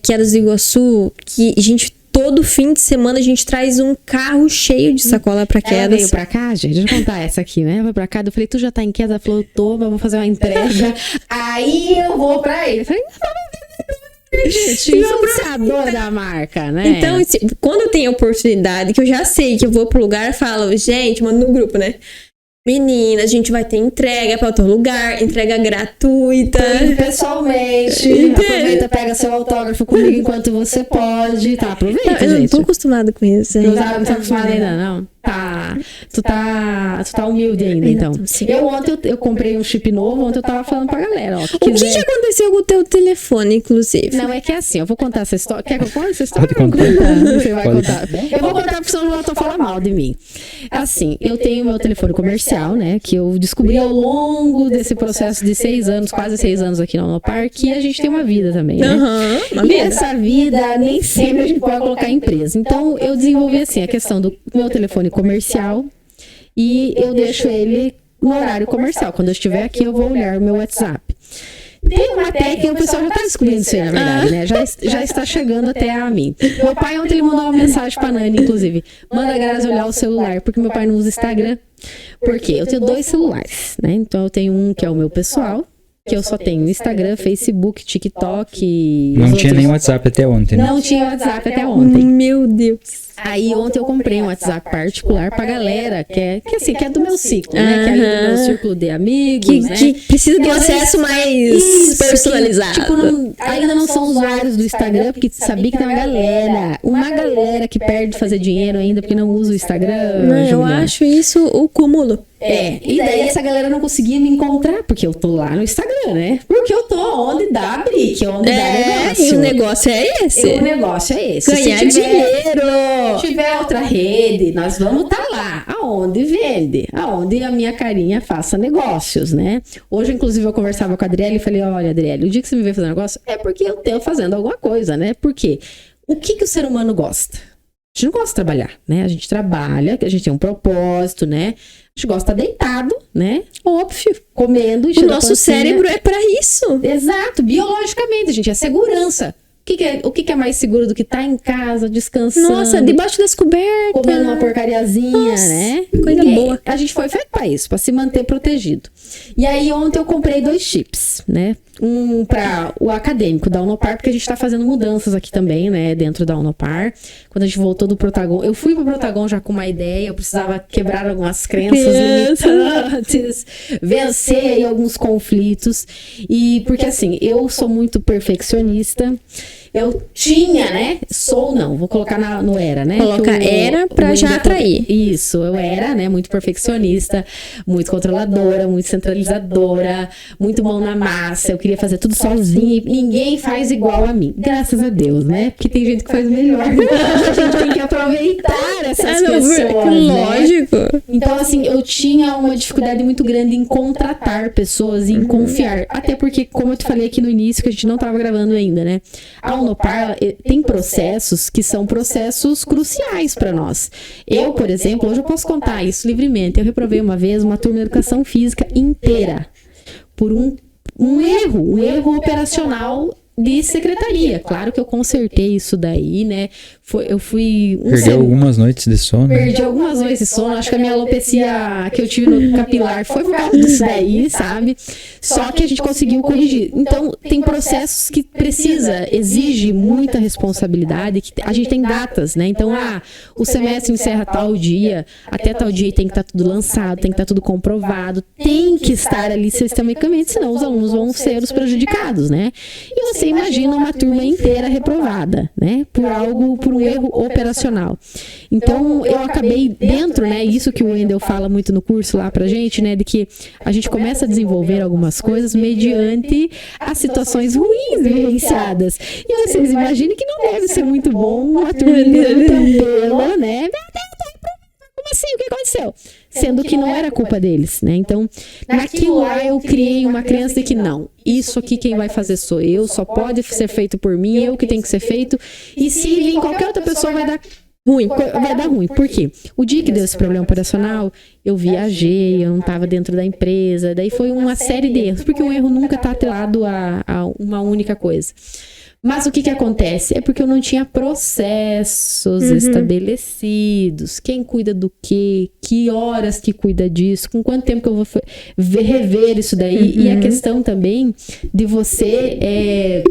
Quedas do Iguaçu, que a gente... Todo fim de semana a gente traz um carro cheio de sacola pra Ela Quedas. veio pra cá, gente, deixa eu contar essa aqui, né? Foi pra cá, eu falei: tu já tá em Quedas? Ela falou: tô, mas eu vou fazer uma entrega. Aí eu vou pra ele. Eu falei: gente, influenciador da marca, né? Então, quando eu tenho oportunidade, que eu já sei que eu vou pro lugar, eu falo: gente, mando no grupo, né? Meninas, a gente vai ter entrega pra outro lugar, entrega gratuita. Pessoalmente, aproveita, pega seu autógrafo comigo enquanto você pode. Tá, aproveita, Eu não gente. tô acostumada com isso. Não tá acostumada ainda, não? Tá. Tu tá humilde ainda, então. Sim. Ontem eu comprei um chip novo, ontem eu tava falando pra galera, ó. O que aconteceu com o teu telefone, inclusive? Não, é que é assim, eu vou contar essa história. Quer que eu conte essa história? Pode contar. Você vai Pode. contar. Eu vou contar porque senão não vão falar mal de mim. Assim, eu tenho meu telefone comercial, né? Que eu descobri ao longo desse processo de 6 anos, quase 6 anos aqui na Unopar, que a gente tem uma vida também, né? E essa vida nem sempre a gente pode colocar em empresa. Então, eu desenvolvi assim a questão do meu telefone comercial e eu deixo ele no horário comercial. Quando eu estiver aqui, eu vou olhar o meu WhatsApp. Tem uma técnica, o pessoal já tá descobrindo isso aí, na verdade, né? Já está chegando até a mim. Meu pai ontem ele mandou uma mensagem pra Nani, inclusive. Manda a Grazi olhar o celular, porque meu pai não usa Instagram. Por quê? Eu tenho 2 celulares, né? Então eu tenho um que é o meu pessoal, que eu só tenho Instagram, Facebook, TikTok. Não tinha nem WhatsApp até ontem, né? Não tinha WhatsApp até ontem. Meu Deus. Aí ontem eu comprei um WhatsApp particular pra galera, que é do meu ciclo, né? Que é ali do meu círculo de amigos, né? Que precisa de um às vezes- acesso mais Isso, personalizado. que, tipo, ainda não são usuários do Instagram, porque sabia que tem uma galera que perde fazer dinheiro ainda porque não usa o Instagram. Não, eu Júlia. acho isso o cúmulo. E daí essa galera não conseguia me encontrar, porque eu tô lá no Instagram, né? Porque eu tô onde dá brique, onde dá negócio. E o negócio é esse. O negócio é esse. Ganhar dinheiro. Se tiver outra rede, nós vamos estar lá. Aonde vende? Aonde a minha carinha faça negócios, né? Hoje, inclusive, eu conversava com a Adriele e falei, olha, Adriele, o dia que você me vê fazer negócio é porque eu tenho fazendo alguma coisa, né? Porque o que o ser humano gosta? A gente não gosta de trabalhar, né? A gente trabalha, a gente tem um propósito, né? A gente gosta de estar deitado, né? Óbvio. Comendo, O nosso cérebro é pra isso. Exato, biologicamente, gente, é segurança. O que é mais seguro do que estar em casa, descansando? Nossa, debaixo das cobertas. Comendo uma porcariazinha, né? Coisa boa. A gente foi feito pra isso, pra se manter protegido. E aí, ontem eu comprei 2 chips, né? Um para o acadêmico da Unopar, porque a gente tá fazendo mudanças aqui também, né? Dentro da Unopar. Quando a gente voltou do Protagon, eu fui pro Protagon já com uma ideia, eu precisava quebrar algumas crenças limitantes, vencer aí alguns conflitos. E porque assim, eu sou muito perfeccionista. Eu tinha, né? Sou não, vou colocar no era, né? Coloca era pra já atrair. Isso, eu era, né? Muito perfeccionista, muito controladora, muito centralizadora, muito mão na massa. Eu queria fazer tudo sozinha e ninguém faz igual a mim. Graças a Deus, né? Porque tem gente que faz melhor. A gente tem que aproveitar essas pessoas, lógico. Né? Então, assim, eu tinha uma dificuldade muito grande em contratar pessoas e em confiar. Até porque, como eu te falei aqui no início, que a gente não tava gravando ainda, né? A Unopar tem processos que são processos cruciais para nós. Eu, por exemplo, hoje eu posso contar isso livremente. Eu reprovei uma vez uma turma de educação física inteira por um erro operacional de secretaria. Claro que eu consertei isso daí, né? Eu fui... Perdeu algumas noites de sono. Perdi algumas noites de sono. Acho que a minha alopecia que eu tive no capilar foi por causa disso daí, sabe? Só que a gente conseguiu corrigir. Então, tem processos que exige muita responsabilidade, que a gente tem datas, né? Então, o semestre encerra tal dia, até tal dia tem que estar tudo lançado, tem que estar tudo comprovado, tem que estar ali sistemicamente, senão os alunos vão ser os prejudicados, né? E você imagina uma turma inteira reprovada, né? Por um erro operacional. Então, eu acabei dentro, né? Isso que o Wendel fala muito no curso lá pra gente, né? De que a gente começa a desenvolver algumas coisas mediante as situações ruins vivenciadas. E vocês imaginem que não deve ser muito bom uma turma inteira tranquila, né? Como assim? O que aconteceu? Sendo que não era culpa deles, né? Então, naquilo lá eu criei uma crença de que não, isso aqui quem vai fazer sou eu, só pode ser feito por mim, eu que tenho que ser feito, e se vir qualquer outra pessoa vai dar ruim. Por quê? O dia que deu esse problema operacional, eu viajei, eu não estava dentro da empresa, daí foi uma série de erros, porque um erro nunca está atrelado a uma única coisa. Mas o que acontece? É porque eu não tinha processos estabelecidos. Quem cuida do quê? Que horas que cuida disso? Com quanto tempo que eu vou rever isso daí? E a questão também de você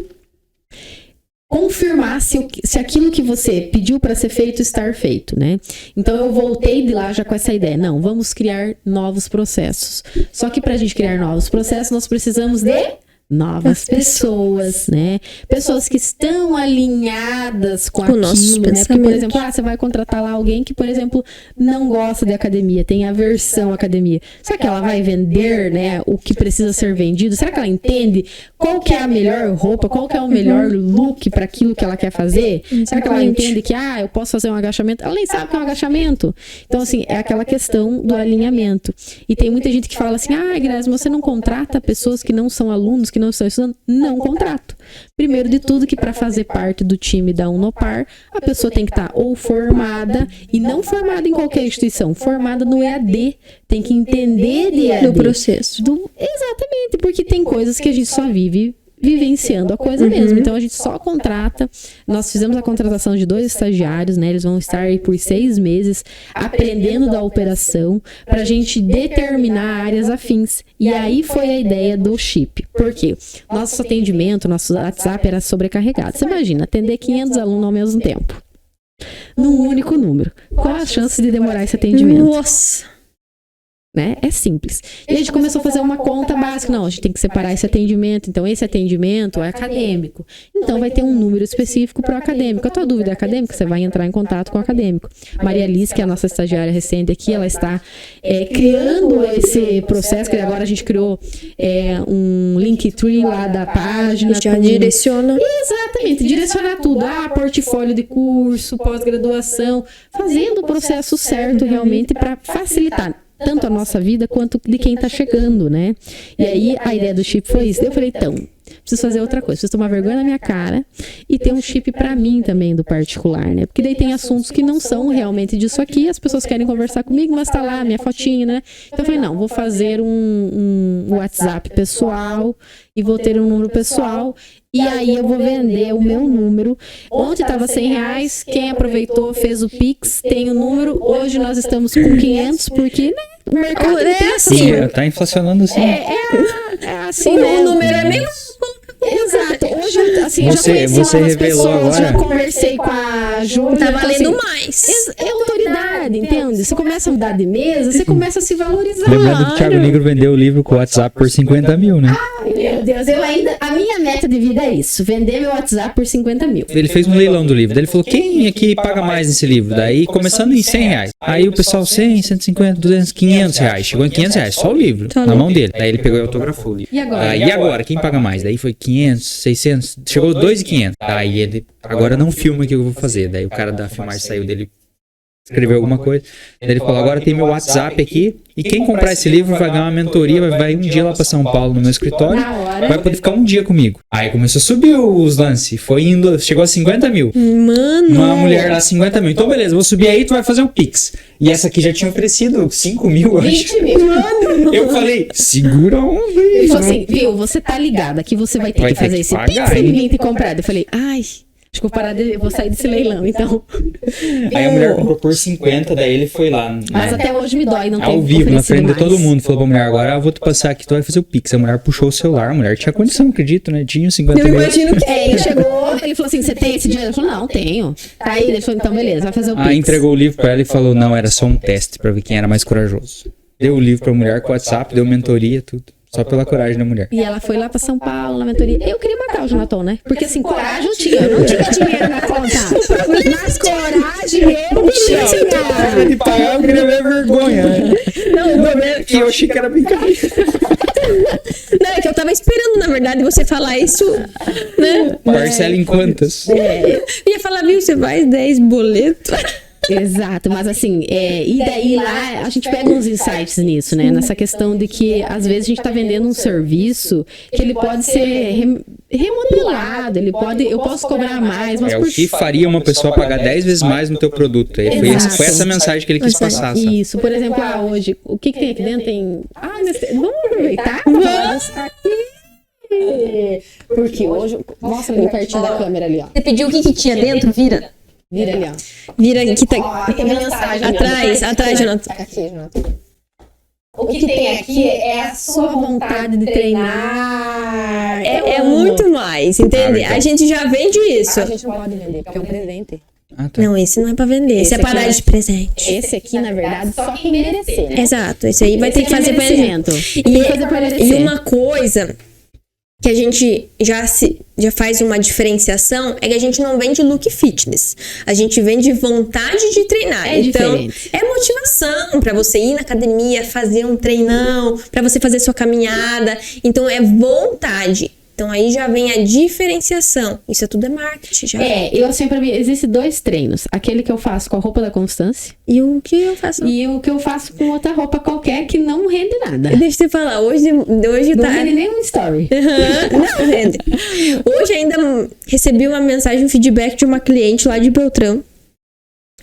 confirmar se aquilo que você pediu para ser feito estar feito, né? Então eu voltei de lá já com essa ideia. Não, vamos criar novos processos. Só que para a gente criar novos processos, nós precisamos de novas pessoas, né? Pessoas que estão alinhadas com aquilo, né? Porque, por exemplo, você vai contratar lá alguém que, por exemplo, não gosta de academia, tem aversão à academia. Será que ela vai vender, né, o que precisa ser vendido? Será que ela entende qual que é a melhor roupa, qual que é o melhor look para aquilo que ela quer fazer? Será que ela entende que, eu posso fazer um agachamento? Ela nem sabe o que é um agachamento. Então, assim, é aquela questão do alinhamento. E tem muita gente que fala assim, Grazi, você não contrata pessoas que não são alunos, que não estão estudando? Não contrato. Primeiro de tudo que para fazer parte do time da Unopar, a pessoa tem que estar ou formada, e não formada em qualquer instituição, formada no EAD, tem que entender de EAD. Do processo. Exatamente, porque tem coisas que a gente só vive vivenciando a coisa mesmo. Então a gente só contrata. Nós fizemos a contratação de 2 estagiários, né? Eles vão estar aí por 6 meses aprendendo da operação pra gente determinar áreas afins. E aí foi a ideia do chip. Por quê? Nosso atendimento, nosso WhatsApp era sobrecarregado. Você imagina, atender 500 alunos ao mesmo tempo. Num único número. Qual a chance de demorar esse atendimento? Nossa! né? É simples. E a gente começou a fazer uma conta básica. Não, a gente tem que separar esse atendimento. Então, esse atendimento é acadêmico. Então, vai ter um número específico para o acadêmico. A tua dúvida é acadêmica, você vai entrar em contato com o acadêmico. Maria Alice, que é a nossa estagiária recente aqui, ela está criando esse processo, que agora a gente criou um Linktree lá da página. Já direciona. Exatamente, direcionar tudo. Portfólio de curso, pós-graduação, fazendo o processo certo realmente para facilitar tanto a nossa vida quanto de quem tá chegando, né? E aí a ideia do chip foi isso. Eu falei, então, preciso fazer outra coisa, preciso tomar vergonha na minha cara e ter um chip pra mim também do particular, né? Porque daí tem assuntos que não são realmente disso aqui, as pessoas querem conversar comigo, mas tá lá minha fotinha, né? Então eu falei, não, vou fazer um WhatsApp pessoal e vou ter um número pessoal. E aí eu vou vender o meu número. Ontem estava R$100, quem aproveitou fez o Pix, tem o número. Hoje nós estamos com 500, porque né, o mercado é assim. Tá inflacionando assim. É assim, né? O número é meio... Exato. Hoje, assim, Você já revelou pessoas, agora? já conversei com a Ju. Tá então, valendo assim, mais. É autoridade, entende? Você começa a mudar de mesa, você começa a se valorizar. Lembrando que o Thiago Negro vendeu o livro com o WhatsApp por 50 mil, né? Ai, meu Deus, a minha meta de vida é isso, vender meu WhatsApp por 50 mil. Ele fez um leilão do livro. Daí ele falou, quem aqui paga mais nesse livro? Daí, começando em R$100. Aí o pessoal, 100, 150, 200, R$500. Chegou em R$500, só o livro, na mão dele. Daí ele pegou e autografou o livro. E agora? E agora, quem paga mais? Daí foi 500, 600, chegou 2.500. Daí ele, agora não filma o que eu vou fazer. Daí o cara da filmagem saiu dele, escreveu alguma coisa. Daí ele falou, agora tem meu WhatsApp aqui, e quem comprar esse livro vai ganhar uma mentoria, vai um dia lá pra São Paulo no meu escritório, vai poder ficar um dia comigo. Aí começou a subir os lances, foi indo, chegou a 50 mil. Mano. Uma mulher lá, 50 mil. Então beleza, vou subir aí, tu vai fazer o Pix. E essa aqui já tinha oferecido 5 mil, eu acho. 20 mil. Mano. Eu falei, segura um, Ele falou assim, viu, você tá ligada que você vai ter Vai que ter fazer que esse pagar, Pix e hein? vir te comprar. Eu falei, ai, acho que eu vou sair desse leilão, então. Aí a mulher comprou por 50, daí ele foi lá, Mas né, até hoje me dói, não ao tem vivo, na oferecido frente de mais. todo mundo. Falou pra mulher, agora eu vou te passar aqui, tu vai fazer o Pix. A mulher puxou o celular, a mulher tinha condição, acredito, né? Tinha os 50 Eu mil. imagino que Ele chegou, ele falou assim, você tem esse dinheiro? Eu falei, não, tenho. Tá aí, ele falou, então beleza, vai fazer o Pix. Aí entregou o livro pra ela e falou, não, era só um teste pra ver quem era mais corajoso. Deu o livro pra mulher com o WhatsApp, deu mentoria, tudo. Só pela coragem da mulher. E ela foi lá pra São Paulo, na mentoria. Eu queria matar o Jonathan, né? Porque assim, coragem eu tinha. Eu não tinha dinheiro na conta. Mas coragem eu tinha. De pagar, eu queria ver a vergonha, né? Não, o problema Que eu achei que era brincadeira. não, é que eu tava esperando, na verdade, você falar isso, né? Parcela em quantas? Eu ia falar, viu, você faz 10 boletos. Exato, mas assim, e daí lá a gente pega uns insights nisso, né? Nessa questão de que às vezes a gente tá vendendo um serviço que ele pode ser remodelado, eu posso cobrar mais, mas É o que faria uma pessoa pagar 10 vezes mais no teu produto. Aí foi essa mensagem que ele quis passar. Sabe? Isso, por exemplo, hoje, o que tem aqui dentro? Tem. Vamos aproveitar? Vamos aqui! Porque hoje. Mostra ali pertinho da câmera ali, ó. Você pediu o que tinha dentro? Vira. Vira ali, ó. Vira aqui, tá. Tem mensagem ali, ó. Atrás, Jonathan. Aqui, Jonathan. O que tem aqui é a sua vontade de treinar. É muito mais, entende? A gente já vende isso. A gente não pode vender, porque é um presente. Ah, tá. Não, esse não é pra vender, esse é pra aqui dar é- de presente. Esse aqui, na verdade, só quem merecer, né? Exato, esse aí vai ter que fazer merecimento. presente. Tem que fazer pra merecer. E uma coisa que a gente já faz uma diferenciação é que a gente não vende look fitness. A gente vende vontade de treinar. É então, diferente. é motivação pra você ir na academia, fazer um treinão, pra você fazer sua caminhada. Então, é vontade. Então, aí já vem a diferenciação. Isso tudo é marketing, já. Eu assim, pra mim, existem 2 treinos. Aquele que eu faço com a roupa da Constância E o que eu faço? e o que eu faço com outra roupa qualquer que não rende nada. Deixa eu te falar, hoje Não tá... rende nem um story. Não, rende. Hoje ainda recebi uma mensagem, um feedback de uma cliente lá de Beltrão.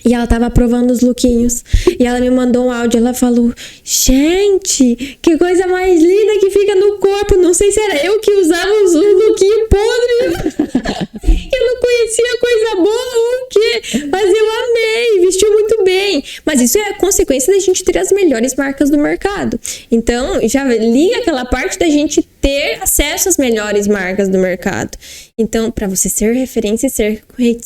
E ela tava aprovando os lookinhos. E ela me mandou um áudio. Ela falou: gente, que coisa mais linda que fica no corpo. Não sei se era eu que usava os lookinhos podres. Eu não conhecia coisa boa ou o quê. Mas eu amei, vestiu muito bem. Mas isso é a consequência da gente ter as melhores marcas do mercado. Então, já liga aquela parte da gente ter acesso às melhores marcas do mercado. Então, para você ser referência e ser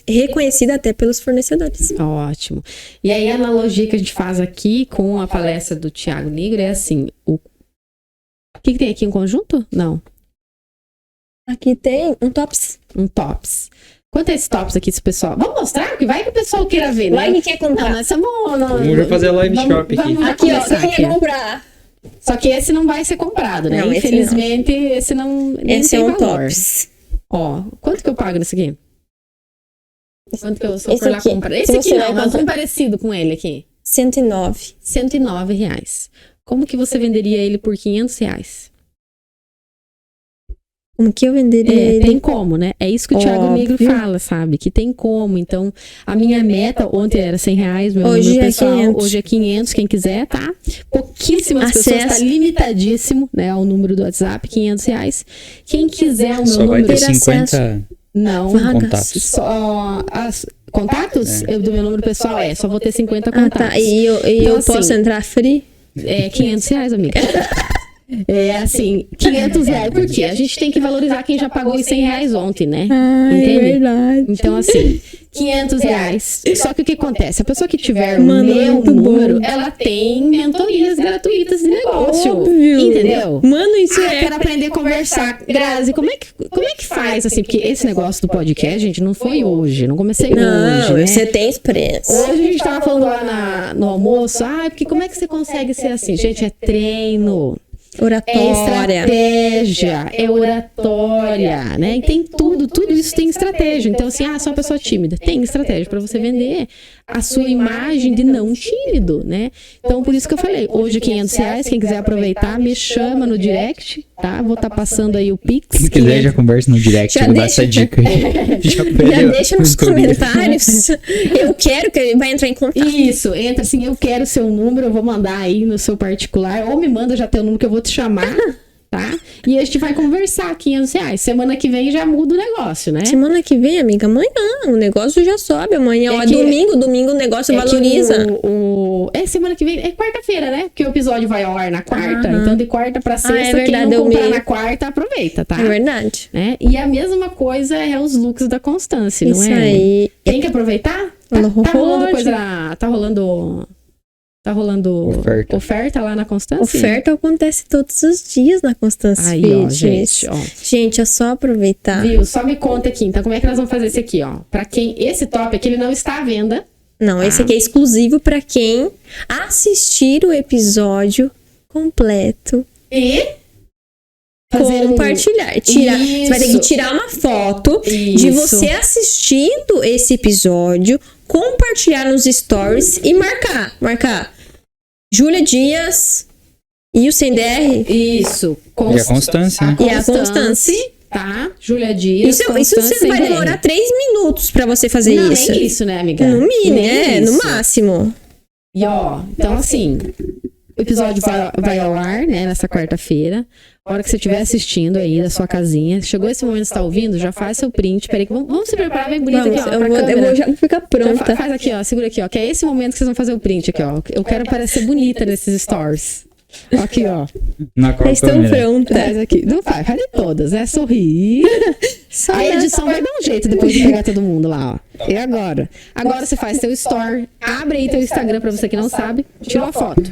reconhecida até pelos fornecedores. Ótimo. E aí a analogia que a gente faz aqui com a palestra do Thiago Nigro é assim, o que tem aqui em conjunto? Não. Aqui tem um tops. Um tops. Quanto é esse tops aqui, esse pessoal? Vamos mostrar? Que vai que o pessoal queira ver, né? Vai que quer comprar. Não, essa é bom, não. Vamos já fazer a live shop aqui. Aqui, ó, quem quer comprar? Só que esse não vai ser comprado, né? Não, esse infelizmente, esse não Esse tem é um valor. tops. Ó, quanto que eu pago nesse aqui? Quanto que eu sou Esse por lá aqui. comprar? Se Esse aqui você não, vai mas comprar- um parecido com ele aqui. 109. R$109. Como que você venderia ele por R$500? Como que eu venderia ele? Tem como, né? É isso que o Thiago Óbvio. Nigro fala, sabe? Que tem como. Então, a minha meta ontem era R$100, meu Hoje número é pessoal. 500. Hoje é 500, quem quiser, tá? Pouquíssimas pessoas, tá Acesso. limitadíssimo, né? Ao número do WhatsApp, R$500. Quem quiser o meu Só vai número... ter 50 Não, Vagas. contatos. só as contatos do meu número pessoal só vou ter 50 Ah, contatos. tá. E eu Então, posso assim, entrar free? É R$500, amiga. É assim, R$500, porque a gente tem que valorizar quem já pagou os R$100 ontem, né? Entende? verdade. Então, assim, R$500. Só que o que acontece? A pessoa que tiver o Mano, meu muito bom. número, ela tem mentorias gratuitas de negócio. Óbvio. Entendeu? Mano, isso Ah, eu quero aprender a conversar. Grazi, como é que faz, assim? Porque esse negócio do podcast, gente, não foi hoje. Não comecei Não, hoje, né? você tem experiência. Hoje a gente tava falando lá no almoço, porque como é que você consegue ser assim? Gente, é treino. É Oratória. estratégia, é oratória, né? E tem tudo isso tem estratégia. Então, assim, sou uma pessoa tímida. Tem estratégia para você vender a sua imagem de não tímido, né? Então, por isso que eu falei, hoje R$500, quem quiser aproveitar, me chama no direct, tá? Vou estar passando aí o Pix. Se quiser, já conversa no direct, Já vou dar deixa- essa dica aí. Já Já pede deixa nos os convites. comentários. Eu quero que ele vai entrar em contato. Isso, entra assim, eu quero seu número, eu vou mandar aí no seu particular, ou me manda já teu número que eu vou te chamar, tá? E a gente vai conversar, R$500. Semana que vem já muda o negócio, né? Semana que vem, amiga, amanhã o negócio já sobe. Amanhã, ó, que- domingo o negócio É que valoriza. semana que vem, é quarta-feira, né? Porque o episódio vai ao ar na quarta, então de quarta pra sexta, é verdade, quem eu não comprar me- na quarta, aproveita, tá? É verdade. Né? E a mesma coisa é os looks da Constância, não Isso é? aí. Tem que aproveitar? Tá rolando coisa, tá rolando Oferta. lá na Constância? Oferta acontece todos os dias na Constância Aí, ó, Fitness. gente, ó. Gente, é só aproveitar. Viu? Só me conta aqui, então como é que nós vamos fazer esse aqui, ó? Pra quem, esse top aqui, ele não está à venda. Não, esse aqui é exclusivo pra quem assistir o episódio completo. E fazer um- Compartilhar. Você vai ter que Isso. tirar uma foto de Isso. você assistindo esse episódio, compartilhar nos stories e marcar. Júlia Dias e o CDR. Isso. E a Constância, né? E a Constância. Tá? Júlia Dias. Isso Constância você vai CDR. demorar 3 minutos pra você fazer Não, isso. nem isso, né, amiga? No mínimo, Nem no isso. máximo. E ó, então assim, o episódio vai ao ar, né, nessa quarta-feira. A hora que você estiver assistindo aí da sua casinha, chegou esse momento que você tá ouvindo, já faz seu print. Peraí, que vamos se preparar bem bonito Vamos, aqui, ó, eu pra vou câmera. já ficar Então, pronta. faz aqui, ó, segura aqui, ó, que é esse momento que vocês vão fazer o print aqui, ó. Eu quero parecer bonita nesses stories. Aqui, ó. Na qual Estão câmera? prontas. Faz aqui. Não faz de todas, é sorrir. Só A edição vai dar um jeito depois de pegar todo mundo lá, ó. E agora? Agora você faz teu story, abre aí teu Instagram pra você que não sabe, tira uma foto.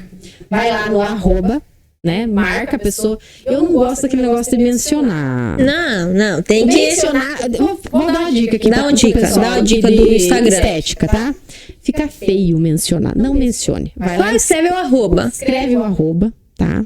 Vai lá no @ né? Marca a pessoa. Eu não gosto daquele negócio de mencionar. Não, tem que... Mencionar. Vou dar uma dica aqui. Dá uma dica, pessoal dá uma dica de do Instagram. estética, tá? Fica feio mencionar. Não mencione. Vai lá, Escreve o @. escreve o @, tá?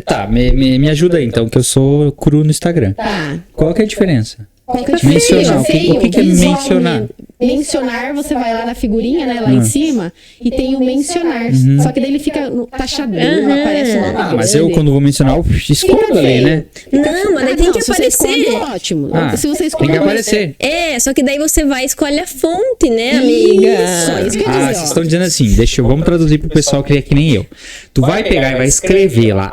Tá, me ajuda aí então, que eu sou cru no Instagram. Tá. Qual que é a diferença? Qual que é a Mencionar, diferença? o que é Visualmente. mencionar? Mencionar, você vai lá na figurinha, né, lá em cima, e tem o mencionar. Só que daí ele fica taxadinho, aparece o nome Ah, mas grande. eu quando vou mencionar, eu escondo ali, né? Não, mas daí tem que se você esconde, aparecer. ótimo. Ah, se você tem esconde, que aparecer. É, só que daí você vai escolher a fonte, né, amiga? Isso que eu ia Ah, dizer, vocês ó. estão dizendo assim, vamos traduzir pro pessoal que é que nem eu. Tu vai pegar e vai escrever lá,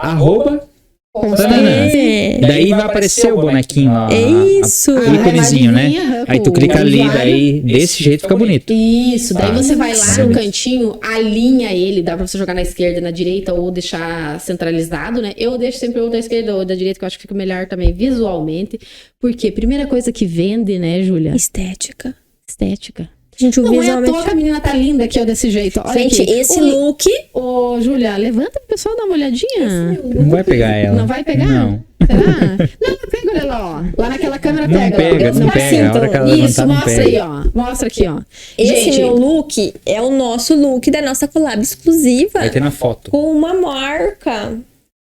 Daí vai aparecer o bonequinho lá. É isso. O íconezinho, né? Aham, Aí tu com clica o ali, usuário. daí desse jeito fica bonito. Isso, daí Ah, você vai lá sim. no cantinho, alinha ele, dá pra você jogar na esquerda, na direita ou deixar centralizado, né? Eu deixo sempre ou da esquerda ou da direita, que eu acho que fica melhor também visualmente. Porque primeira coisa que vende, né, Júlia? Estética. Estética. Gente, o Não é à visualmente... toa que a menina tá linda aqui, ó, desse jeito. Olha Gente, aqui. esse look... Ô, Júlia, levanta pro pessoal dar uma olhadinha. Não vai pegar ela. Não vai pegar? Não. Será? Não, pega, olha lá, ó. Lá naquela câmera Não pega. pega, ó. não pega. A hora que ela Isso, levantar, não mostra pega. aí, ó. Mostra aqui, ó. Esse Gente, meu look é o nosso look da nossa collab exclusiva. Vai ter na foto. Com uma marca,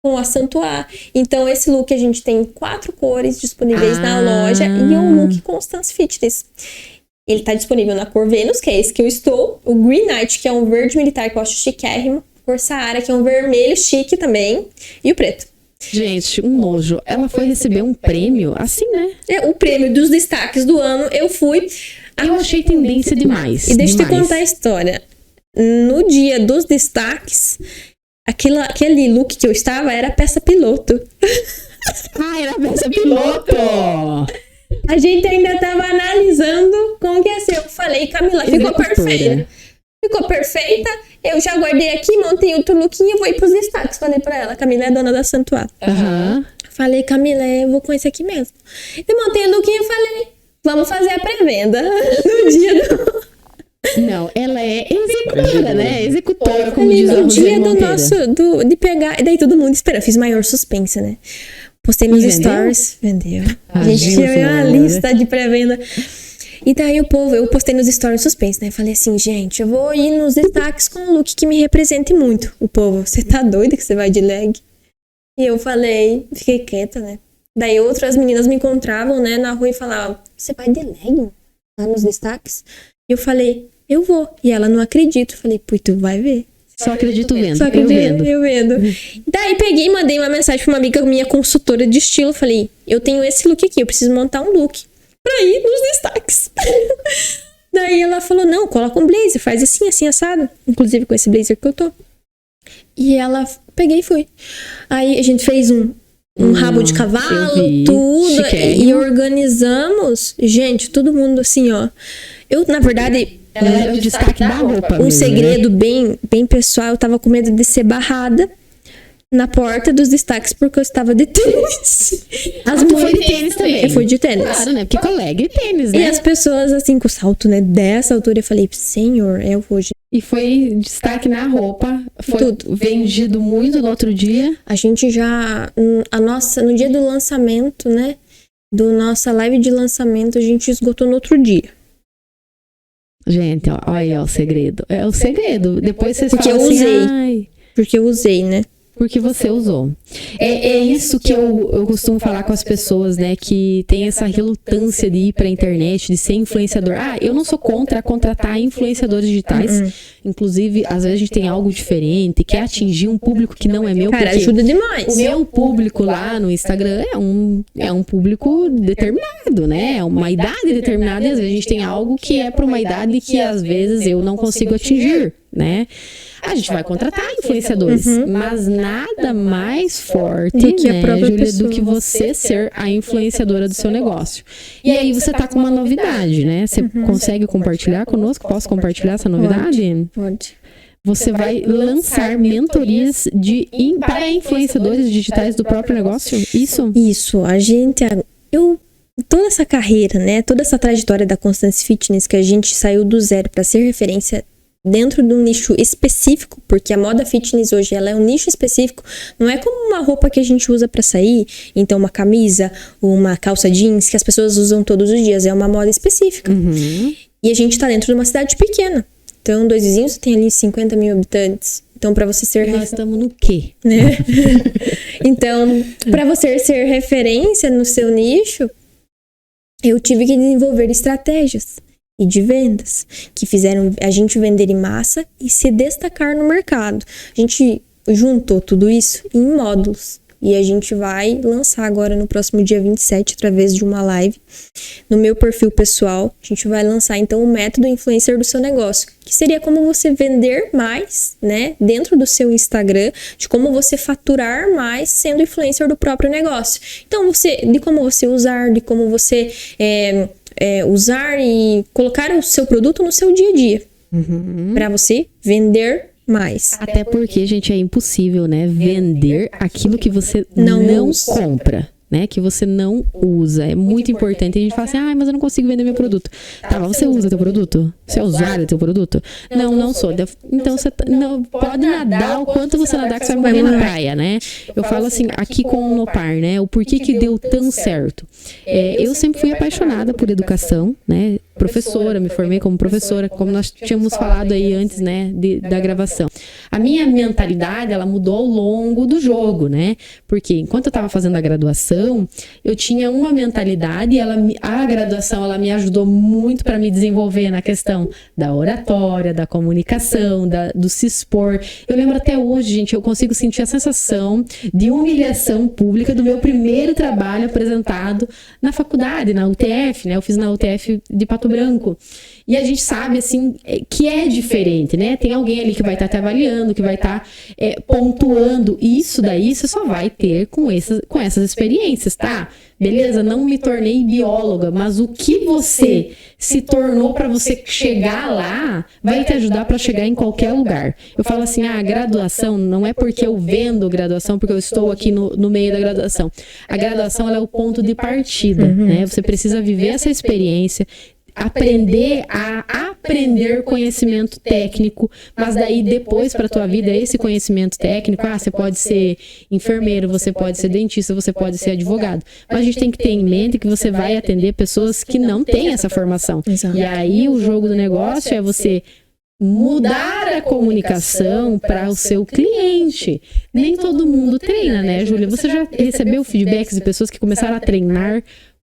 com a Santuá. Então, esse look a gente tem 4 cores disponíveis na loja e é um look Constance Fitness. Ele tá disponível na cor Vênus, que é esse que eu estou. O Green Knight, que é um verde militar que eu acho chiquérrimo. Cor Saara, que é um vermelho chique também. E o preto. gente, um nojo. Ela foi receber um prêmio, assim, né? É o prêmio dos destaques do ano. Eu fui. Eu achei tendência demais. E deixa eu te demais. contar a história. No dia dos destaques, aquele look que eu estava era peça piloto. Ah, era a peça piloto! A gente ainda tava analisando como que ia ser. Eu falei, Camila, ficou Executora. perfeita. Ficou perfeita. Eu já guardei aqui, montei outro lookinho e vou ir pros destaques. Falei pra ela, Camila é dona da Santuá. Aham. Falei, Camila, eu vou com esse aqui mesmo. Eu montei o lookinho e falei, vamos fazer a pré-venda no dia do... Não, ela é executora, né? Executora, como Falei, diz a no Rosiane dia do Monteiro. nosso, de pegar... E daí todo mundo espera. Eu fiz maior suspense, né? Postei nos vendeu? stories. Vendeu. Ah, A gente viu, tinha uma né? lista de pré-venda. E daí eu postei nos stories suspense, né? Falei assim, gente, eu vou ir nos destaques com um look que me represente muito. O povo, você tá doida que você vai de leg? E eu falei, fiquei quieta, né? Daí outras meninas me encontravam, né, na rua e falavam, você vai de leg lá nos destaques? E eu falei, eu vou. E ela, não acredito. Eu falei, pô, tu vai ver. Só acredito vendo. Só que eu vendo. eu vendo. Daí peguei e mandei uma mensagem pra uma amiga minha consultora de estilo. Falei, eu tenho esse look aqui, eu preciso montar um look pra ir nos destaques. Daí ela falou, não, coloca um blazer, faz assim, assim, assado. Inclusive com esse blazer que eu tô. E ela, peguei e fui. Aí a gente fez um rabo de cavalo, eu vi. tudo. Chiquérrimo. E organizamos. Gente, todo mundo assim, ó. Eu, na verdade... Ela era o destaque da roupa. Um mesmo, segredo bem pessoal, eu tava com medo de ser barrada na porta dos destaques porque eu estava de tênis. As Tu foi de tênis também? Eu fui de tênis. Claro, né? Porque colega e tênis, E né? as pessoas, assim, com o salto, né, dessa altura, eu falei, senhor, eu hoje. E foi destaque na roupa. Foi Tudo. vendido muito no outro dia. A gente já, no dia do lançamento, né, do nossa live de lançamento, a gente esgotou no outro dia. Gente, ó, olha aí, ó, o segredo. É o segredo. Depois vocês Porque falam eu assim, usei. ai, Porque eu usei, né. porque você usou. É isso que eu costumo falar com as pessoas, né? Que tem essa relutância de ir pra internet, de ser influenciador. Ah, eu não sou contra contratar influenciadores digitais. Inclusive, às vezes a gente tem algo diferente, quer atingir um público que não é meu. Cara, porque ajuda demais. o meu público lá no Instagram é um público determinado, né? É uma idade determinada e às vezes a gente tem algo que é para uma idade que às vezes eu não consigo atingir, né? A gente vai contratar influenciadores, mas nada mais forte Do que a né, própria Júlia, pessoa. do que você ser a influenciadora do seu negócio. E aí você tá com uma novidade, né? Você consegue compartilhar conosco? Posso compartilhar essa novidade? Pode. Você vai lançar mentorias para influenciadores digitais do próprio negócio? Isso? Isso, a gente... Toda essa carreira, né? Toda essa trajetória da Constance Fitness, que a gente saiu do zero para ser referência dentro de um nicho específico, porque a moda fitness hoje ela é um nicho específico, não é como uma roupa que a gente usa para sair, então uma camisa, uma calça jeans que as pessoas usam todos os dias, é uma moda específica. E a gente tá dentro de uma cidade pequena. Então, 2 vizinhos tem ali 50 mil habitantes. Então, para você ser Nós estamos no quê? né? Então, para você ser referência no seu nicho, eu tive que desenvolver estratégias e de vendas que fizeram a gente vender em massa e se destacar no mercado. A gente juntou tudo isso em módulos. E a gente vai lançar agora no próximo dia 27, através de uma live, no meu perfil pessoal. A gente vai lançar, então, o método influencer do seu negócio, que seria como você vender mais, né, dentro do seu Instagram, de como você faturar mais sendo influencer do próprio negócio. Então, de como você usar, de como você usar e colocar o seu produto no seu dia a dia, para você vender mais. Até porque, gente, é impossível, né? Vender aquilo que você não compra, né? Que você não usa. É muito importante. A gente fala assim, mas eu não consigo vender meu produto. Tá, mas você usa teu produto? Você é usuário do teu produto? Não sou. Então você não pode nadar o quanto você nadar que você vai morrer na praia, né? Eu falo assim, aqui com o Nopar, né? O porquê que deu tão certo. Eu sempre fui apaixonada por educação, né? Professora, me formei como professora, como nós tínhamos falado aí antes, né, da gravação. A minha mentalidade, ela mudou ao longo do jogo, né? Porque enquanto eu estava fazendo a graduação, eu tinha uma mentalidade e a graduação, ela me ajudou muito para me desenvolver na questão da oratória, da comunicação, do se expor. Eu lembro até hoje, gente, eu consigo sentir a sensação de humilhação pública do meu primeiro trabalho apresentado na faculdade, na UTF, né? Eu fiz na UTF de Pato Branco. E a gente sabe, assim, que é diferente, né? Tem alguém ali que vai estar te avaliando, que vai estar pontuando. Isso daí você só vai ter com essas experiências, tá? Beleza, não me tornei bióloga, mas o que você se tornou para você chegar lá vai te ajudar para chegar em qualquer lugar. Eu falo assim, a graduação não é porque eu vendo graduação, porque eu estou aqui no meio da graduação. A graduação, ela é o ponto de partida, né? Você precisa viver essa experiência, aprender conhecimento técnico, mas daí depois para tua vida esse conhecimento técnico, você pode ser enfermeiro, você pode ser dentista, você pode ser advogado, mas a gente tem que ter em mente que você vai atender pessoas que não têm essa formação. Exato. E aí o jogo do negócio é você mudar a comunicação para o seu cliente. Nem todo mundo treina, né, Júlia? Você já recebeu feedbacks de pessoas que começaram a treinar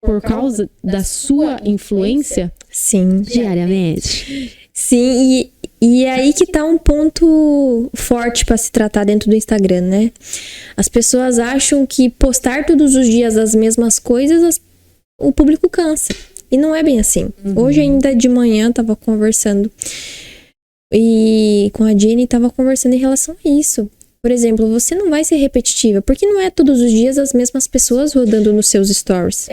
por causa da sua influência? Sim. Diariamente? Sim, e é aí que tá um ponto forte para se tratar dentro do Instagram, né? As pessoas acham que postar todos os dias as mesmas coisas, o público cansa. E não é bem assim. Hoje ainda de manhã tava conversando e com a Jenny tava conversando em relação a isso. Por exemplo, você não vai ser repetitiva, porque não é todos os dias as mesmas pessoas rodando nos seus stories.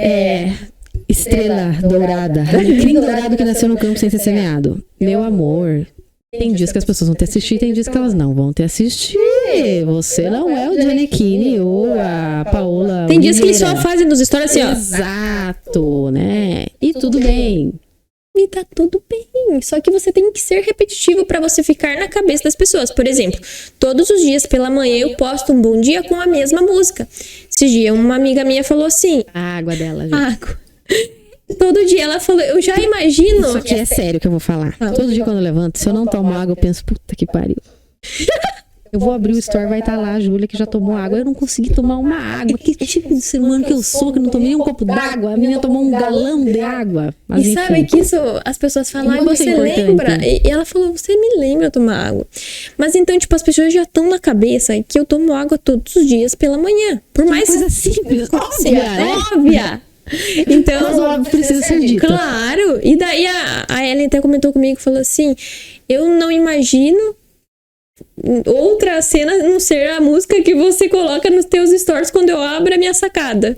Estrela dourada, alecrim dourado que nasceu no campo sem ser semeado. Meu amor, tem dias que as pessoas vão te assistir, tem dias que elas não vão te assistir. Você não é o Giannichini ou a Paola. Tem dias que eles só fazem nos stories assim, ó. Exato, né? E tudo bem. E tá tudo bem. Só que você tem que ser repetitivo pra você ficar na cabeça das pessoas. Por exemplo, todos os dias pela manhã eu posto um bom dia com a mesma música. Esse dia uma amiga minha falou assim... A água dela, gente. Água. Todo dia ela falou, eu já imagino... Isso aqui é sério que eu vou falar. Todo dia quando eu levanto, se eu não tomo água, eu penso, puta que pariu. Eu vou abrir o store, vai estar lá a Júlia que já tomou água. Eu não consegui tomar uma água. Que tipo de ser humano que eu sou, que não tomei nem um copo d'água? A menina tomou um galão de água. Mas, e enfim. sabe que isso, as pessoas falam, Muito você importante. lembra? E ela falou, você me lembra tomar água. Mas então, tipo, as pessoas já estão na cabeça que eu tomo água todos os dias pela manhã. Por mais coisa simples, óbvia, né? óbvia. Então, Mas o óbvio precisa ser dito. Claro. E daí a Ellen até comentou comigo, falou assim, eu não imagino outra cena não ser a música que você coloca nos teus stories quando eu abro a minha sacada.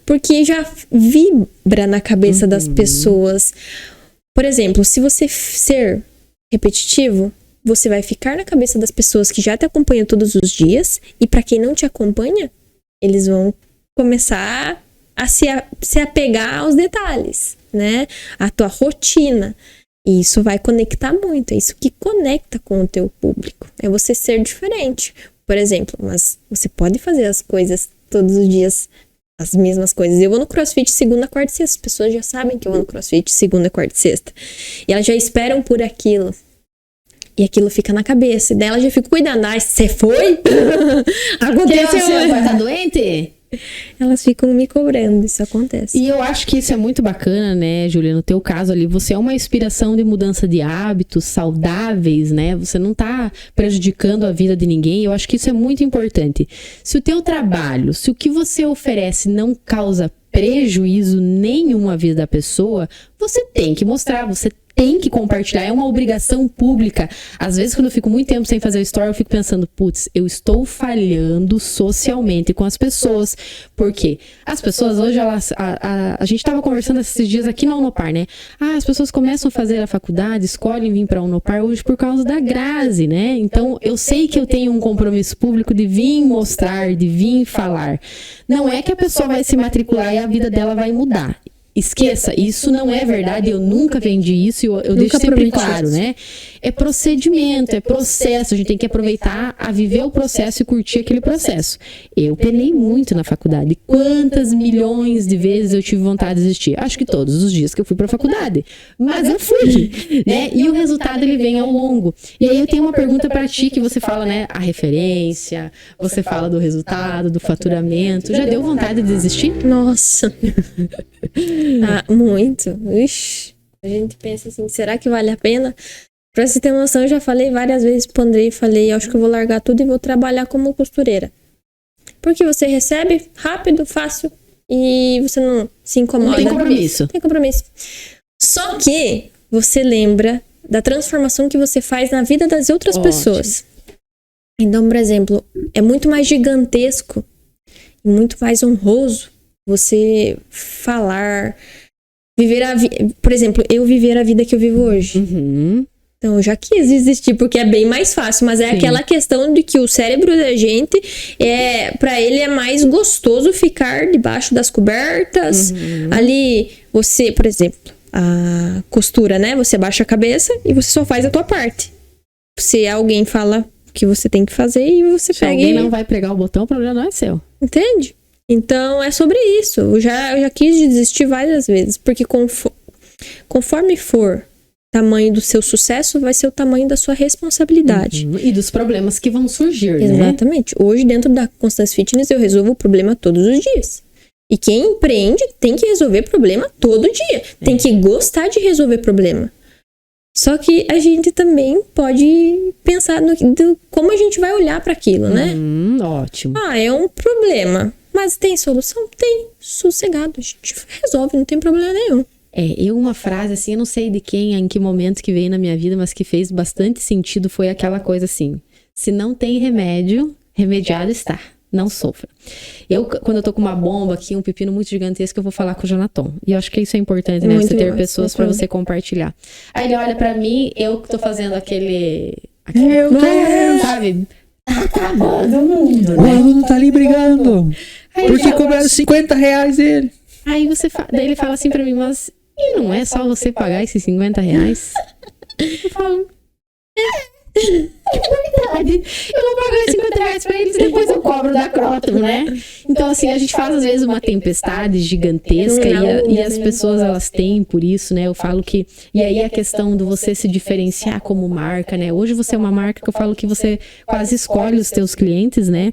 Porque já vibra na cabeça das pessoas. Por exemplo, se você ser repetitivo, você vai ficar na cabeça das pessoas que já te acompanham todos os dias. E para quem não te acompanha, eles vão começar a se apegar aos detalhes, né? A tua rotina. E isso vai conectar muito. É isso que conecta com o teu público. É você ser diferente. Por exemplo, mas você pode fazer as coisas todos os dias, as mesmas coisas. Eu vou no CrossFit segunda, quarta e sexta. As pessoas já sabem que eu vou no CrossFit segunda, quarta e sexta. E elas já esperam por aquilo. E aquilo fica na cabeça. E daí ela já fica cuidando. Ah, você foi? Aconteceu. Vai estar doente? elas ficam me cobrando, isso acontece. E eu acho que isso é muito bacana, né, Júlia? No teu caso ali, você é uma inspiração de mudança de hábitos saudáveis, né? Você não tá prejudicando a vida de ninguém. Eu acho que isso é muito importante. Se o teu trabalho, se o que você oferece não causa prejuízo nenhum à vida da pessoa, você tem que mostrar, você tem que compartilhar, é uma obrigação pública. Às vezes, quando eu fico muito tempo sem fazer o story, eu fico pensando, putz, eu estou falhando socialmente com as pessoas. Por quê? As pessoas hoje, a gente estava conversando esses dias aqui na Unopar, né? As pessoas começam a fazer a faculdade, escolhem vir para a Unopar hoje por causa da Grazi, né? Então, eu sei que eu tenho um compromisso público de vir mostrar, de vir falar. Não é que a pessoa vai se matricular e a vida dela vai mudar. Esqueça, isso não é verdade, eu nunca vendi isso, eu deixo sempre claro, né? É procedimento, é processo, a gente tem que aproveitar a viver o processo e curtir aquele processo. Eu penei muito na faculdade, quantas milhões de vezes eu tive vontade de desistir? Acho que todos os dias que eu fui pra faculdade, mas eu fui, né? E o resultado ele vem ao longo. E aí eu tenho uma pergunta pra ti que você fala, né? A referência, você fala do resultado, do faturamento, já deu vontade de desistir? Nossa! Muito. Ixi, a gente pensa assim, será que vale a pena? Pra você ter noção, eu já falei várias vezes pro Andrei, falei, acho que eu vou largar tudo e vou trabalhar como costureira. Porque você recebe rápido, fácil e você não se incomoda. Não tem compromisso. Tem compromisso. Só que você lembra da transformação que você faz na vida das outras pessoas. Então, por exemplo, é muito mais gigantesco e muito mais honroso você falar, viver a vida. Por exemplo, eu viver a vida que eu vivo hoje. Uhum. Então, eu já quis desistir, porque é bem mais fácil. Mas é aquela questão de que o cérebro da gente, pra ele é mais gostoso ficar debaixo das cobertas. Ali, você, por exemplo, a costura, né? Você abaixa a cabeça e você só faz a tua parte. Se alguém fala o que você tem que fazer e você pega. Se alguém não vai pregar o botão, o problema não é seu. Entende? Então, é sobre isso. Eu já quis desistir várias vezes. Porque conforme for o tamanho do seu sucesso, vai ser o tamanho da sua responsabilidade. E dos problemas que vão surgir, né? Exatamente. Hoje, dentro da Constance Fitness, eu resolvo o problema todos os dias. E quem empreende tem que resolver problema todo dia. Tem que gostar de resolver problema. Só que a gente também pode pensar no como a gente vai olhar para aquilo, né? Ótimo. É um problema. Mas tem solução? Tem. Sossegado. A gente resolve, não tem problema nenhum. Uma frase assim, eu não sei de quem, em que momento que veio na minha vida, mas que fez bastante sentido, foi aquela coisa assim: se não tem remédio, remediado está. Não sofra. Quando eu tô com uma bomba aqui, um pepino muito gigantesco, eu vou falar com o Jonaton. E eu acho que isso é importante, né? Você ter pessoas pra você compartilhar. Aí ele olha pra mim, eu que tô fazendo aquele Eu quero! sabe? Acabando o mundo, O né? aluno tá ali brigando. Aí Porque ele fala cobraram R$50 dele. Aí daí ele fala assim pra mim, mas e não é só você pagar esses R$50? Eu falo, verdade. Eu vou pagar R$50 pra eles e depois eu cobro da Croton, né? Então, assim, a gente faz às vezes uma tempestade gigantesca e as pessoas elas têm por isso, né? Eu falo que. E aí a questão do você se diferenciar como marca, né? Hoje você é uma marca que eu falo que você quase escolhe os teus clientes, né?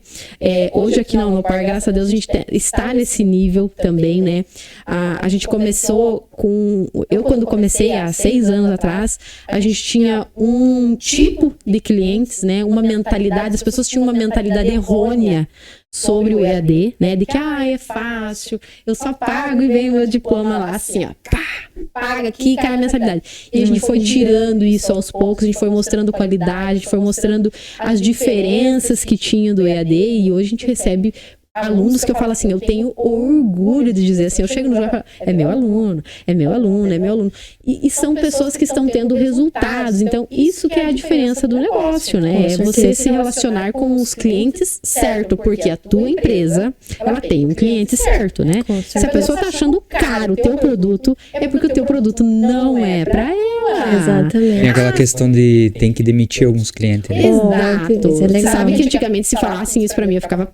Hoje aqui na Unopar, graças a Deus, a gente está nesse nível também, né? A gente começou com. Eu, quando comecei há 6 anos atrás, a gente tinha um tipo de clientes, né? Uma mentalidade, as pessoas tinham uma mentalidade errônea sobre o EAD, né? De que, é fácil, eu só pago e venho meu diploma lá, assim, ó, pá, paga aqui, cai a mensalidade. E a gente foi tirando isso aos poucos, a gente foi mostrando qualidade, a gente foi mostrando as diferenças que tinha do EAD e hoje a gente recebe alunos que eu falo assim, eu tenho orgulho de dizer assim, eu chego no jornal e falo, é meu aluno, é meu aluno, é meu aluno. E são pessoas que estão tendo resultados. Então, isso que é a diferença do negócio, né? É você se relacionar com os clientes certo, porque a tua empresa, ela tem um cliente certo, né? Se a pessoa tá achando caro o teu produto, é porque o teu produto não é pra ela. Exatamente. Tem aquela questão de tem que demitir alguns clientes, né? Exato. Isso é legal. Sabe que antigamente se falassem isso pra mim, eu ficava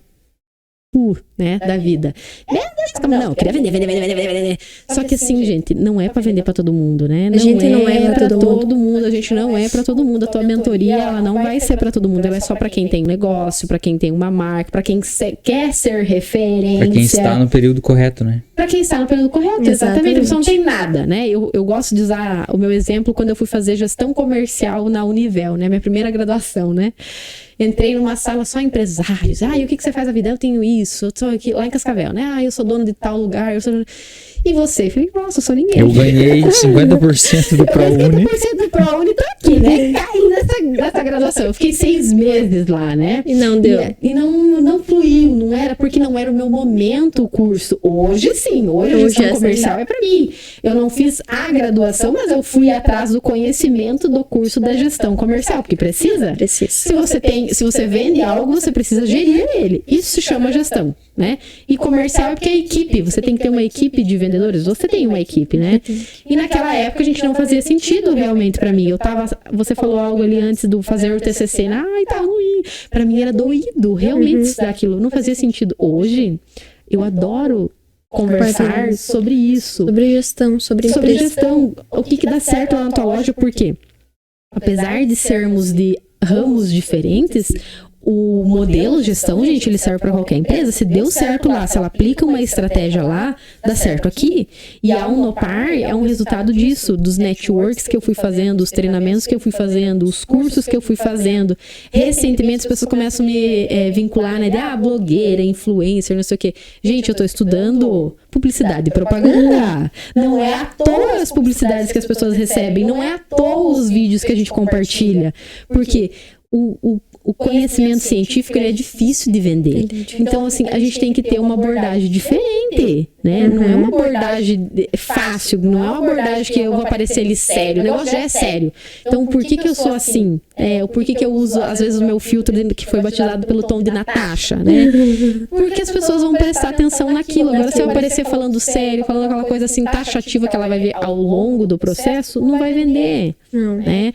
né, da vida. Meu Deus, Não, eu queria vender. Só que assim, gente, não é pra vender pra todo mundo, né? A gente não é pra todo mundo. A gente não é pra todo mundo. A tua mentoria, ela não vai ser pra todo mundo. Ela é só pra quem tem um negócio, pra quem tem uma marca, pra quem quer ser referência. Pra quem está no período correto, né? Pra quem está no período correto, exatamente. Você não tem nada, né? Eu gosto de usar o meu exemplo quando eu fui fazer gestão comercial na Univel, né? Minha primeira graduação, né? Entrei numa sala só empresários. E o que você faz na vida? Eu tenho isso, eu tô aqui lá em Cascavel, né? Eu sou dono de tal lugar, eu sou... E você? Eu falei, nossa, eu sou ninguém. Eu ganhei 50% do ProUni. 50% do ProUni, tô aqui, né? Caí nessa graduação. Eu fiquei 6 meses lá, né? E não deu. E não fluiu, não era porque não era o meu momento o curso. Hoje sim, hoje a gestão comercial é pra mim. Eu não fiz a graduação, mas eu fui atrás do conhecimento do curso da gestão comercial, porque precisa. Precisa. Se você vende algo, você precisa gerir ele. Isso se chama gestão, né? E comercial é porque é equipe. Você tem que ter uma equipe de vendedores. Você tem uma equipe, né? E naquela época a gente não fazia sentido realmente pra mim. Você falou algo ali antes do fazer o TCC. Tá ruim. Pra mim era doído realmente estudar aquilo. Não fazia sentido. Hoje, eu adoro conversar sobre isso. Sobre gestão, sobre gestão. O que dá certo lá na tua loja, por quê? Apesar de sermos de ramos diferentes, o modelo de gestão, gente, ele serve para qualquer empresa. Se deu certo lá, se ela aplica uma estratégia lá, dá certo aqui. E a Unopar é um resultado disso, dos networks que eu fui fazendo, os treinamentos que eu fui fazendo, os cursos que eu fui fazendo. Recentemente as pessoas começam a me vincular, né? Blogueira, influencer, não sei o quê. Gente, eu tô estudando publicidade e propaganda. Não é à toa as publicidades que as pessoas recebem, não é à toa os vídeos que a gente compartilha. Porque o conhecimento científico, ele é difícil de vender. Então, assim, a gente tem que ter uma abordagem diferente, né? Não é uma abordagem fácil, não é uma abordagem que eu vou aparecer ali sério. O negócio já é sério. Então, por que eu sou assim? Por que eu uso, às vezes, o meu filtro que foi batizado pelo tom de Natasha, né? Porque as pessoas vão prestar atenção naquilo. Agora, se eu aparecer falando sério, falando aquela coisa assim, taxativa que ela vai ver ao longo do processo, não vai vender, né?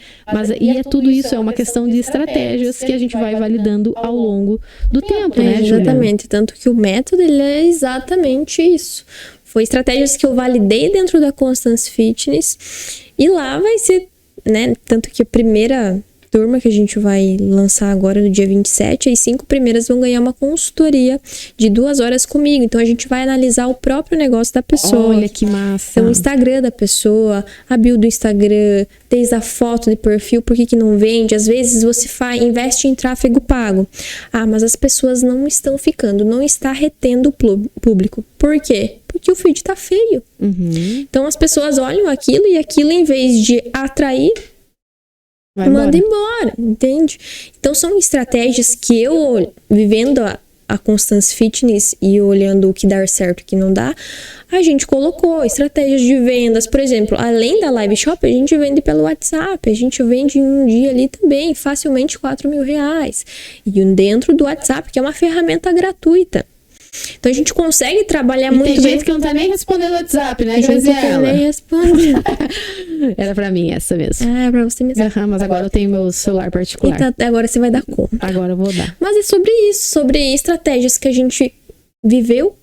Tudo isso é uma questão de estratégias que a gente vai validando ao longo do tempo, né, Juliana? Exatamente. Tanto que o método, ele é exatamente isso. Foi estratégias que eu validei dentro da Constance Fitness e lá vai ser, né? Tanto que a primeira turma que a gente vai lançar agora no dia 27, as 5 primeiras vão ganhar uma consultoria de 2 horas comigo. Então a gente vai analisar o próprio negócio da pessoa. Olha que massa. Então o Instagram da pessoa, a bio do Instagram, desde a foto de perfil, por que não vende? Às vezes você investe em tráfego pago. Mas as pessoas não estão ficando, não está retendo o público. Por quê? Porque o feed tá feio. Então as pessoas olham aquilo e aquilo, em vez de atrair, manda embora, entende? Então são estratégias que eu, vivendo a Constance Fitness e olhando o que dá certo e o que não dá, a gente colocou estratégias de vendas. Por exemplo, além da live shop, a gente vende pelo WhatsApp, a gente vende em um dia ali também facilmente R$4.000, e dentro do WhatsApp, que é uma ferramenta gratuita. Então a gente consegue trabalhar muito tem bem. gente que não tá nem respondendo o WhatsApp, né? Tem gente que nem responde. Era pra mim essa mesmo. É pra você mesmo. Mas agora eu tenho meu celular particular. Então, agora você vai dar conta. Agora eu vou dar. Mas é sobre isso, sobre estratégias que a gente viveu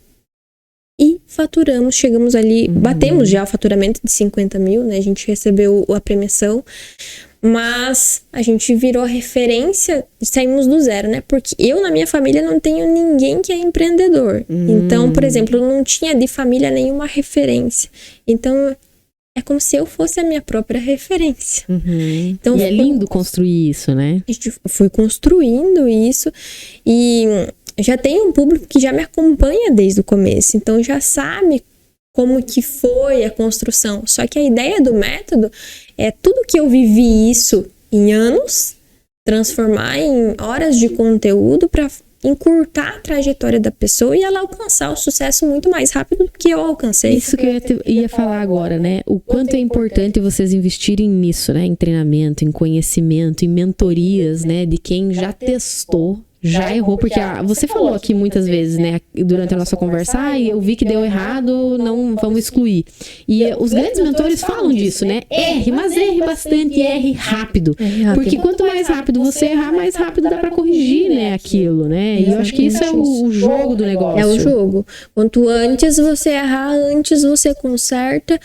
e faturamos, chegamos ali, batemos já o faturamento de 50 mil, né? A gente recebeu a premiação, mas a gente virou referência, saímos do zero, né? Porque eu, na minha família, não tenho ninguém que é empreendedor. Então, por exemplo, eu não tinha de família nenhuma referência. Então, é como se eu fosse a minha própria referência. Então, e é lindo construir isso, né? A gente foi construindo isso e já tem um público que já me acompanha desde o começo, então já sabe como que foi a construção. Só que a ideia do método é tudo que eu vivi isso em anos, transformar em horas de conteúdo para encurtar a trajetória da pessoa e ela alcançar o sucesso muito mais rápido do que eu alcancei. Isso que eu ia falar agora, né? O quanto é importante vocês investirem nisso, né? Em treinamento, em conhecimento, em mentorias, né? De quem já testou, já errou, porque você falou aqui muitas vezes, né, durante a nossa conversa, eu vi que deu errado, não vamos excluir. E os grandes mentores falam disso, né? Erre, mas erre bastante, erre rápido. Porque quanto mais rápido você errar, mais rápido dá pra corrigir, né, aquilo, né? E eu acho que isso é o jogo do negócio. É o jogo. Quanto antes você errar, antes você conserta.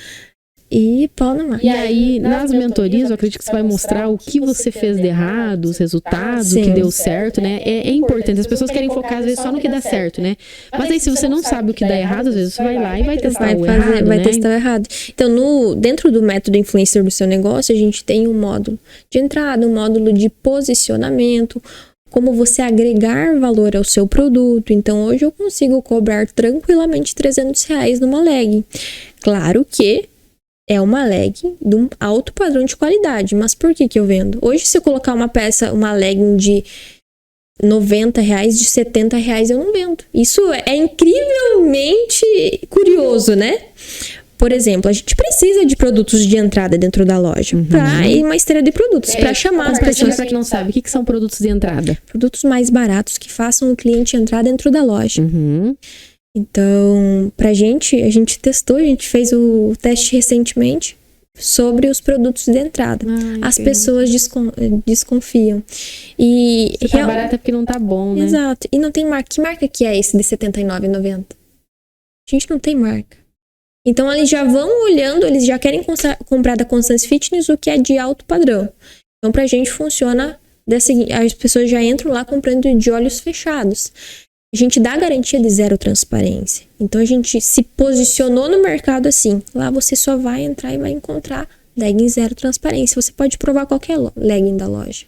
E pau na máquina. E aí, nas mentorias, eu acredito que você vai mostrar o que você fez de errado, os resultados, o Sim. que deu certo, né? É importante. As pessoas querem focar, às vezes, só no que dá certo, né? Mas aí, se você não sabe o que dá errado, às vezes você vai lá e vai testar o errado, vai né? testar o errado. Então, dentro do método influencer do seu negócio, a gente tem um módulo de entrada, um módulo de posicionamento, como você agregar valor ao seu produto. Então, hoje eu consigo cobrar tranquilamente R$300 numa legging. Claro que é uma legging de um alto padrão de qualidade. Mas por que eu vendo? Hoje, se eu colocar uma legging de R$90, de R$70, eu não vendo. Isso é incrivelmente curioso, né? Por exemplo, a gente precisa de produtos de entrada dentro da loja. E uma esteira de produtos para chamar as pessoas. Para quem não sabe, o que são produtos de entrada? Produtos mais baratos que façam o cliente entrar dentro da loja. Então, a gente testou, a gente fez o teste recentemente sobre os produtos de entrada. As pessoas desconfiam. E Se tá barato é porque não tá bom, né? Exato. E não tem marca. Que marca que é esse de R$79,90? A gente não tem marca. Então, eles já vão olhando, eles já querem comprar da Constance Fitness o que é de alto padrão. Então, pra gente funciona as pessoas já entram lá comprando de olhos fechados. A gente dá garantia de zero transparência. Então, a gente se posicionou no mercado assim. Lá você só vai entrar e vai encontrar legging zero transparência. Você pode provar qualquer legging da loja.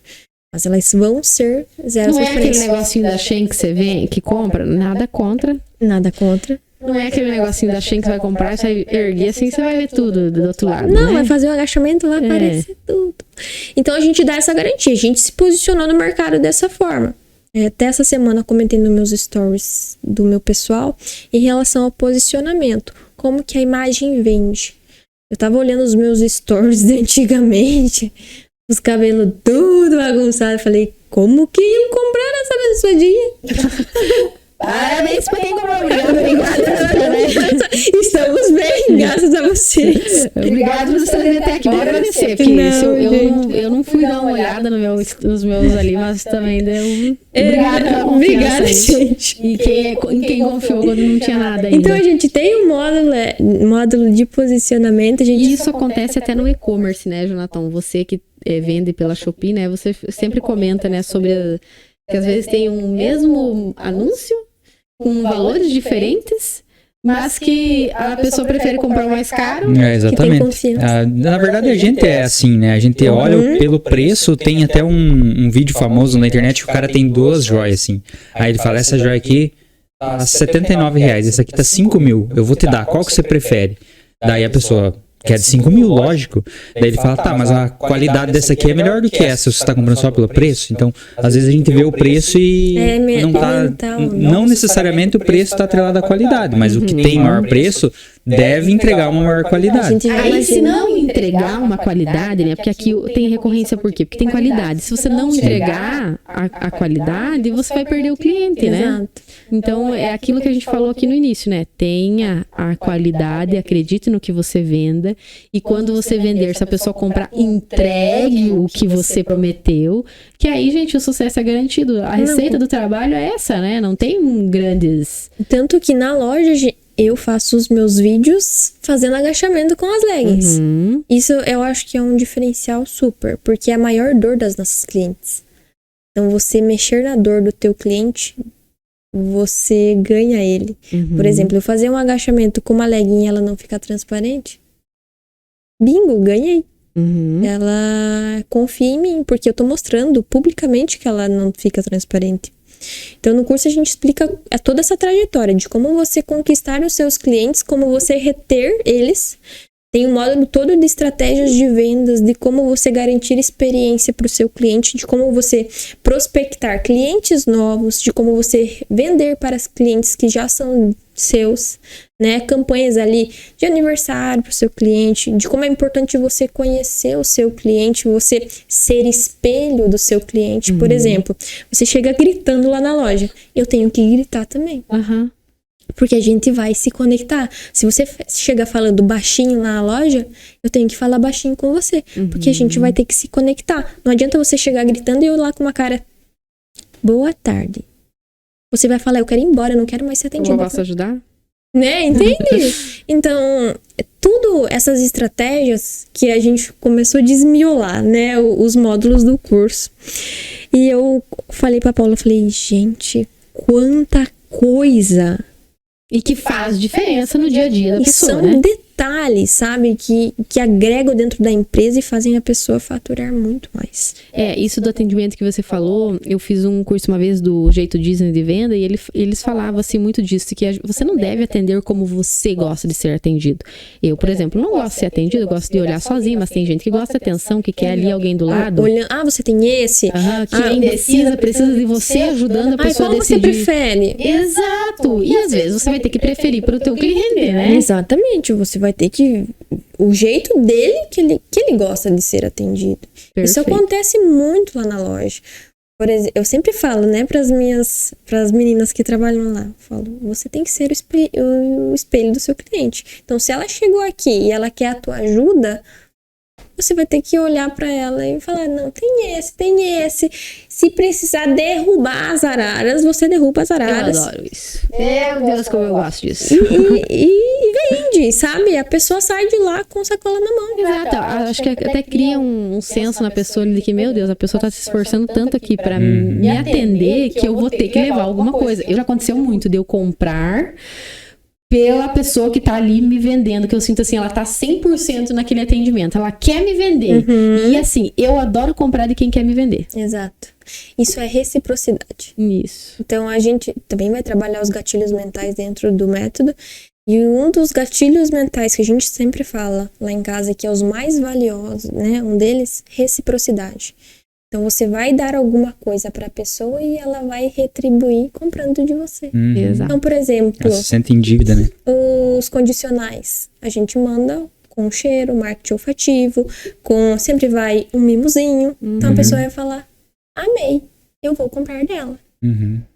Mas elas vão ser zero Não é transparência. aquele negocinho da Shein que você vê, que compra, nada contra. Nada contra. Não é aquele negocinho da Shein que você vai comprar, você vai erguer assim, você vai ver tudo do outro lado, Não, né? vai fazer o agachamento, vai aparecer tudo. Então, a gente dá essa garantia. A gente se posicionou no mercado dessa forma. Até essa semana eu comentei nos meus stories do meu pessoal em relação ao posicionamento. Como que a imagem vende. Eu tava olhando os meus stories de antigamente, os cabelos tudo bagunçado. Falei, como que iam comprar essa abençoadinha? Parabéns pra quem comprou. Obrigada. Estamos bem, graças a vocês. Obrigado por você ter até aqui. Vou agradecer, porque eu não fui dar uma olhada nos meus ali, mas também deu. Obrigada pela confiança. Obrigada, gente. E em quem confiou quando não tinha nada ainda. Então, a gente tem um módulo de posicionamento. E isso acontece até no e-commerce, né, Jonathan? Você que vende pela Shopee, né? Você sempre comenta, né, sobre que às vezes tem um mesmo anúncio com valores diferentes, mas que a pessoa prefere comprar o mais caro. Exatamente. Na verdade, a gente é assim, né? A gente olha pelo preço, tem até um vídeo famoso na internet que o cara tem 2 joias, assim. Aí ele fala, essa joia aqui tá R$79, essa aqui tá 5.000, eu vou te dar, qual que você prefere? Daí a pessoa quer de 5.000, lógico. Daí ele fala, tá, mas a qualidade dessa aqui é melhor do que essa, se você tá comprando só pelo preço. Então, às vezes a gente vê o preço e não necessariamente o preço tá atrelado à qualidade, mas o que tem maior preço deve entregar uma maior qualidade. Aí, se não entregar uma qualidade, né? Porque aqui tem recorrência, por quê? Porque tem qualidade. Se você não entregar a qualidade, você vai perder o cliente, né? Exato. Então, é aquilo que a gente falou aqui no início, né? Tenha a qualidade, acredite no que você venda. E quando você vender, se a pessoa comprar, entregue o que você prometeu. Que aí, gente, o sucesso é garantido. A receita do trabalho é essa, né? Não tem grandes... Tanto que na loja... Eu faço os meus vídeos fazendo agachamento com as leggings. Isso eu acho que é um diferencial super, porque é a maior dor das nossas clientes. Então, você mexer na dor do teu cliente, você ganha ele. Por exemplo, eu fazer um agachamento com uma legging e ela não ficar transparente, bingo, ganhei. Ela confia em mim, porque eu tô mostrando publicamente que ela não fica transparente. Então, no curso a gente explica toda essa trajetória de como você conquistar os seus clientes, como você reter eles. Tem um módulo todo de estratégias de vendas, de como você garantir experiência para o seu cliente, de como você prospectar clientes novos, de como você vender para os clientes que já são seus, né? Campanhas ali de aniversário para o seu cliente, de como é importante você conhecer o seu cliente, você ser espelho do seu cliente. Por exemplo, você chega gritando lá na loja, eu tenho que gritar também. Aham. Porque a gente vai se conectar. Se você chega falando baixinho na loja, eu tenho que falar baixinho com você. Porque a gente vai ter que se conectar. Não adianta você chegar gritando e eu lá com uma cara, boa tarde. Você vai falar, eu quero ir embora, eu não quero mais ser Eu atendida. posso ajudar? Né? Entende? Então, tudo essas estratégias que a gente começou a desmiolar, né? Os módulos do curso. E eu falei pra Paula, eu falei, gente, quanta coisa. E que faz diferença no dia a dia da E pessoa, são né? detalhes, sabe? Que agregam dentro da empresa e fazem a pessoa faturar muito mais. Isso do atendimento que você falou, eu fiz um curso uma vez do Jeito Disney de Venda e eles falavam assim muito disso, que você não deve atender como você gosta de ser atendido. Eu, por exemplo, não gosto de ser atendido, eu gosto de olhar sozinho, mas tem gente que gosta de atenção, que quer ali alguém do lado. Olhando, você tem esse? Que é indecisa, precisa de você ajudando a pessoa a qual você decidir. prefere? Exato! E às vezes você vai ter que preferir para o teu cliente, né? Exatamente, você vai ter que... O jeito dele que ele gosta de ser atendido. Isso Perfeito. acontece muito lá na loja. Por exemplo, eu sempre falo, né, pras meninas que trabalham lá, eu falo, você tem que ser o espelho do seu cliente. Então, se ela chegou aqui e ela quer a tua ajuda, você vai ter que olhar pra ela e falar, não, tem esse. Se precisar derrubar as araras, você derruba as Eu araras. adoro isso. Meu Deus, como eu gosto disso. E vende, sabe? A pessoa sai de lá com sacola na mão. Exato, acho que até cria um senso na pessoa de que, meu Deus, a pessoa tá se esforçando tanto aqui pra me atender que eu vou ter que levar alguma coisa. Já aconteceu muito de eu comprar pela pessoa que tá ali me vendendo, que eu sinto assim, ela tá 100% naquele atendimento, ela quer me vender. E assim, eu adoro comprar de quem quer me vender. Exato. Isso é reciprocidade. Isso. Então, a gente também vai trabalhar os gatilhos mentais dentro do método. E um dos gatilhos mentais que a gente sempre fala lá em casa, que é os mais valiosos, né? Um deles, reciprocidade. Então, você vai dar alguma coisa para a pessoa e ela vai retribuir comprando de você. Exato. Então, por exemplo, Ela se sente em dívida, né? os condicionais. A gente manda com cheiro, marketing olfativo, sempre vai um mimozinho. Então, a pessoa vai falar, amei, eu vou comprar dela.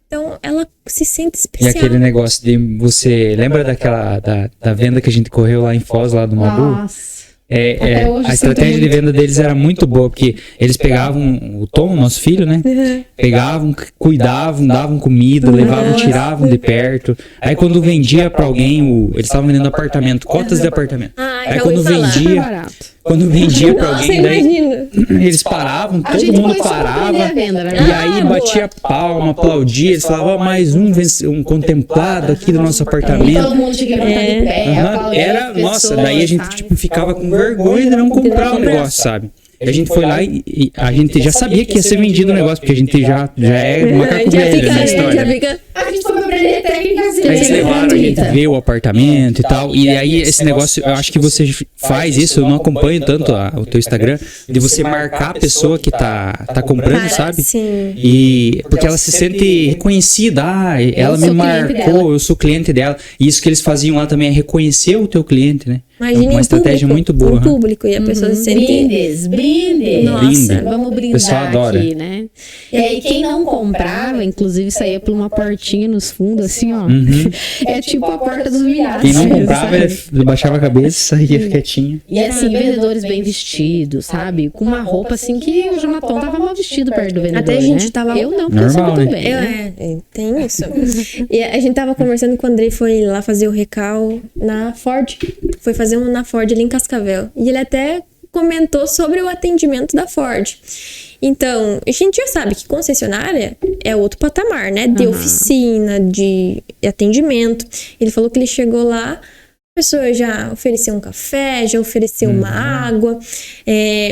Então, ela se sente E especial. aquele negócio de você... Lembra daquela... Da venda que a gente correu lá em Foz, lá do Mabu? Nossa. Até hoje A eu estratégia sinto de muito. venda deles era muito boa, porque eles pegavam o Tom, nosso filho, né? Pegavam, cuidavam, davam comida, levavam, tiravam de perto. Aí quando vendia pra alguém, eles estavam vendendo apartamento, cotas de apartamento. Aí já quando ouvi falar. vendia, Barato. pra Nossa, alguém, daí imagina. eles paravam, A todo gente mundo foi só pra parava. aprender a venda, né? E aí batia palma, aplaudia, eles falavam, ó, mais um contemplado aqui do nosso Todo apartamento. mundo tinha que levantar de pé, Aham, aplaudir era, as nossa, pessoas, daí a gente sabe? tipo, ficava com vergonha de não comprar o negócio, sabe? E a gente foi lá e a gente já sabia que ia ser vendido o negócio, porque a gente já é macaco velho na história. A gente foi pra aprender técnicas Aí eles levaram a gente ver o apartamento e tal. E aí esse negócio, eu acho que você faz isso, eu não acompanho tanto o teu Instagram, de você marcar a pessoa que tá comprando, sabe? Sim. E porque ela se sente reconhecida, ela me sou cliente marcou, dela. eu sou cliente dela. E isso que eles faziam lá também é reconhecer o teu cliente, né? Imagine Uma estratégia muito boa. Um público e a pessoa se sente... Brindes. Nossa, Brinde. Vamos O brindar pessoal adora. aqui, né? E aí, quem não comprava, inclusive, saía por uma portinha nos fundos, assim, ó. É tipo a porta dos milhares. Quem não comprava, ele baixava a cabeça e saía quietinho. E assim, vendedores bem vestidos, sabe? Com uma roupa assim que o Jonathan tava mal vestido perto do vendedor. Até a gente né? tava- Eu não, porque eu sou Normal, muito né? bem. Né? Tem isso. E a gente tava conversando com o Andrei, foi lá fazer o recal na Ford. Foi fazer um na Ford ali em Cascavel. E ele até comentou sobre o atendimento da Ford. Então, a gente já sabe que concessionária é outro patamar, né? De oficina, de atendimento. Ele falou que ele chegou lá, a pessoa já ofereceu um café, já ofereceu uma água,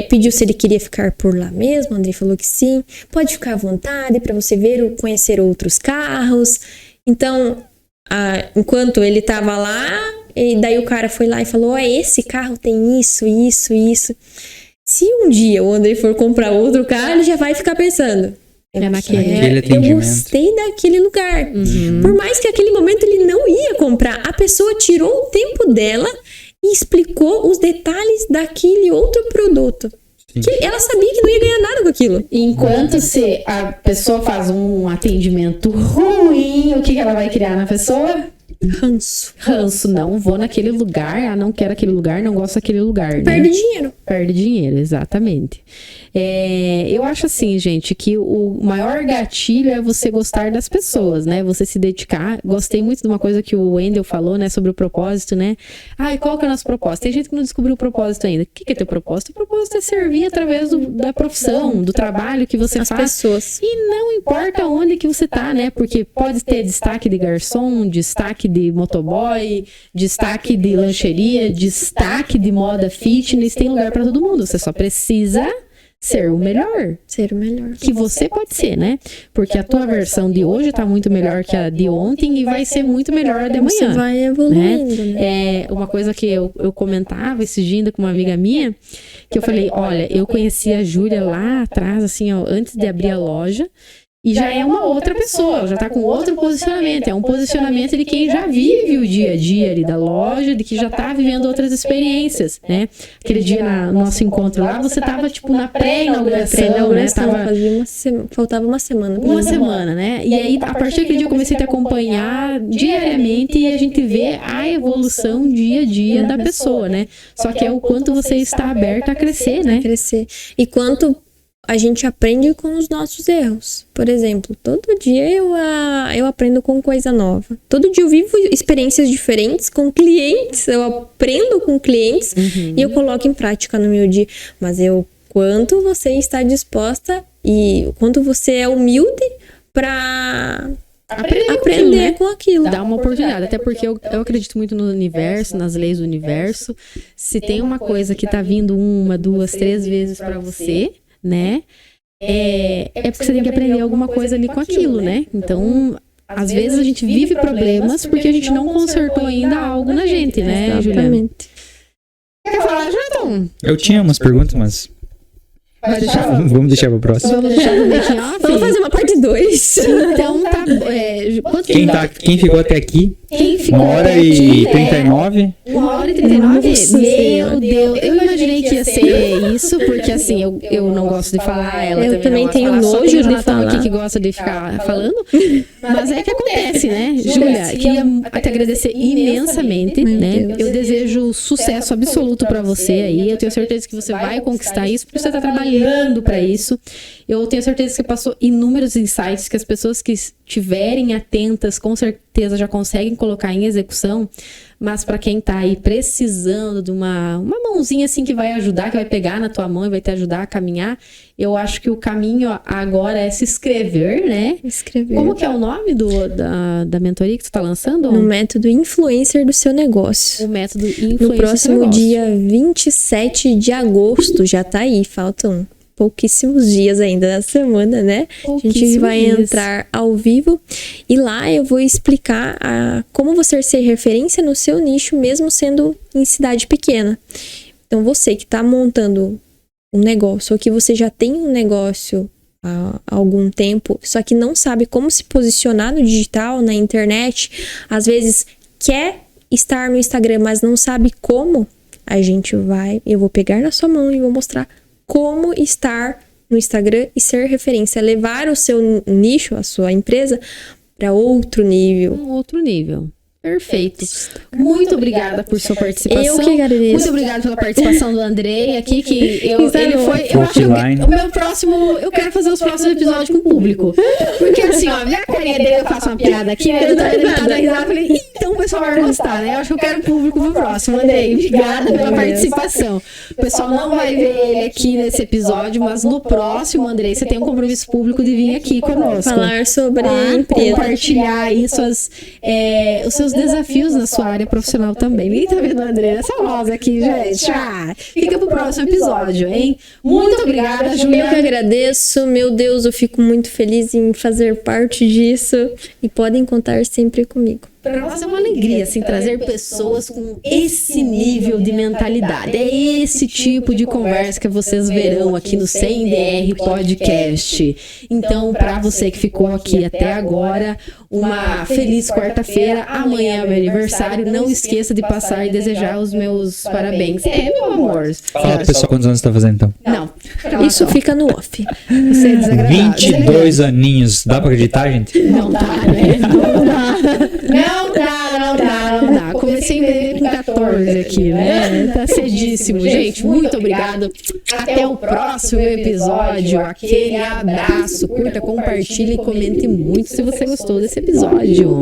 pediu se ele queria ficar por lá mesmo. O Andrei falou que sim. Pode ficar à vontade para você ver, conhecer outros carros. Então, enquanto ele tava lá, e daí o cara foi lá e falou, ó, esse carro tem isso, isso, isso. Se um dia o Andrei for comprar outro carro, ele já vai ficar pensando, É naquele. Aquele Eu atendimento. gostei daquele lugar. Por mais que naquele momento ele não ia comprar, a pessoa tirou o tempo dela e explicou os detalhes daquele outro produto. Que ela sabia que não ia ganhar nada com aquilo. Enquanto se a pessoa faz um atendimento ruim, o que ela vai criar na pessoa? Ranço. Ranço. Não vou naquele lugar, não quero aquele lugar, não gosto daquele lugar, né? Perde dinheiro. Perde dinheiro, exatamente. Eu acho assim, gente, que o maior gatilho é você gostar das pessoas, né? Você se dedicar. Gostei muito de uma coisa que o Wendel falou, né? Sobre o propósito, né? E qual que é o nosso propósito? Tem gente que não descobriu o propósito ainda. O que é teu propósito? O propósito é servir através da profissão, do trabalho que você As faz. pessoas. E não importa onde que você tá, né? Porque pode ter destaque de garçom, destaque de motoboy, destaque de lancheria, destaque de moda fitness. Tem lugar pra todo mundo. Você só precisa ser o melhor Ser o melhor. que você pode ser, né? Porque a tua versão de hoje tá muito melhor que a de ontem e vai ser muito melhor a de Você amanhã. vai evoluindo, né? Uma coisa que eu comentava esse dia ainda com uma amiga minha, que eu falei, olha, eu conheci a Júlia lá atrás, assim, ó, antes de abrir a loja, e já é uma outra pessoa, já tá com outro posicionamento. É um posicionamento de quem já vive o dia a dia ali da loja, de que já tá vivendo outras experiências, né? Aquele dia no nosso encontro lá, você tava, tipo, na pré-inauguração, né? Tava Faltava uma semana. uma semana, né? E aí, a partir daquele dia, eu comecei a te acompanhar diariamente e a gente vê a evolução dia a dia da pessoa, né? Só que é o quanto você está aberta a crescer, né? Crescer. E quanto a gente aprende com os nossos erros. Por exemplo, todo dia eu aprendo com coisa nova. Todo dia eu vivo experiências diferentes com clientes. Eu aprendo com clientes e eu coloco em prática no meu dia. Mas quanto você está disposta e o quanto você é humilde para aprender com aquilo. Dá uma oportunidade, até porque eu acredito muito no universo, nas leis do universo. Se tem uma coisa que tá vindo 1, 2, 3 vezes pra você, né? É porque você tem que aprender alguma coisa ali com aquilo, né? Então, às vezes a gente vive problemas porque a gente não consertou ainda algo na gente, né, Juliana? Exatamente. Quer falar, Jonathan? Eu tinha umas perguntas, mas Vai deixar? vamos deixar pra próxima. Vamos deixar no making off? Vamos fazer uma parte 2. Então tá. Quanto Quem ficou até aqui? Quem ficou 1 hora até aqui, e 39? 1h39? Nossa Meu Senhora. Deus, eu imaginei que ia ser isso, porque assim, eu não gosto de falar, ela Eu também não tenho gosta de falar, só nojo tem o de Jonathan falar. aqui que gosta de ficar falando, mas é que acontece, né? Júlia, queria te agradecer imensamente, Meu né? Deus. Eu desejo sucesso absoluto pra você aí, eu tenho certeza que você vai conquistar isso, porque você tá trabalhando pra isso. Eu tenho certeza que você passou inúmeros insights que as pessoas que estiverem atentas, com certeza já conseguem colocar em execução, mas para quem tá aí precisando de uma mãozinha assim que vai ajudar, que vai pegar na tua mão e vai te ajudar a caminhar, eu acho que o caminho agora é se inscrever, né? Escrever. Como que é o nome da mentoria que tu tá lançando? No método influencer do seu negócio. O método Influencer No próximo Negócio. dia 27 de agosto, já tá aí, faltam pouquíssimos dias ainda na semana, né? A gente Pouquíssimos vai dias. entrar ao vivo e lá eu vou explicar como você ser referência no seu nicho, mesmo sendo em cidade pequena. Então, você que está montando um negócio ou que você já tem um negócio há algum tempo, só que não sabe como se posicionar no digital, na internet, às vezes quer estar no Instagram, mas não sabe como, eu vou pegar na sua mão e vou mostrar como estar no Instagram e ser referência, levar o seu nicho, a sua empresa, para outro nível. Um outro nível. Perfeito. Muito obrigada por sua participação. Eu que agradeço. Muito obrigada pela participação do Andrei aqui, que ele foi. Eu acho que Offline. o meu próximo. Eu quero fazer os próximos episódios com o público. Porque assim, ó, minha carinha dele, eu faço uma piada aqui, né? Eu tô dando risada, eu falei, então o pessoal vai gostar, né? Eu acho que eu quero público pro próximo. Andrei, obrigada pela participação. O pessoal não vai ver ele aqui nesse episódio, mas no próximo, Andrei, você tem um compromisso público de vir aqui conosco. Falar sobre Tá? a empresa. Compartilhar aí os seus desafios na sua área profissional também. Ninguém tá vendo a André nessa rosa aqui, gente. Fica pro próximo episódio, hein? Muito obrigada, Eu que Juliana. agradeço, meu Deus, eu fico muito feliz em fazer parte disso e podem contar sempre comigo. Para nós é uma alegria, assim, trazer pessoas com esse nível de mentalidade. É esse tipo de conversa que vocês verão aqui no CNDR Podcast. Então, para você que ficou aqui até agora, uma feliz quarta-feira. Amanhã é meu aniversário. Não esqueça de passar e desejar os meus parabéns. Meu amor. Fala pro pessoal quantos anos você tá fazendo então. Não. Isso fica no off. Você é desagradável. 22 aninhos. Dá pra acreditar, gente? Não dá, né? Não dá. Comecei a beber com 14 aqui, né? Tá cedíssimo. Gente, muito obrigado. Até o próximo episódio. Aquele abraço. Curta, compartilhe e comente muito se você gostou desse episódio.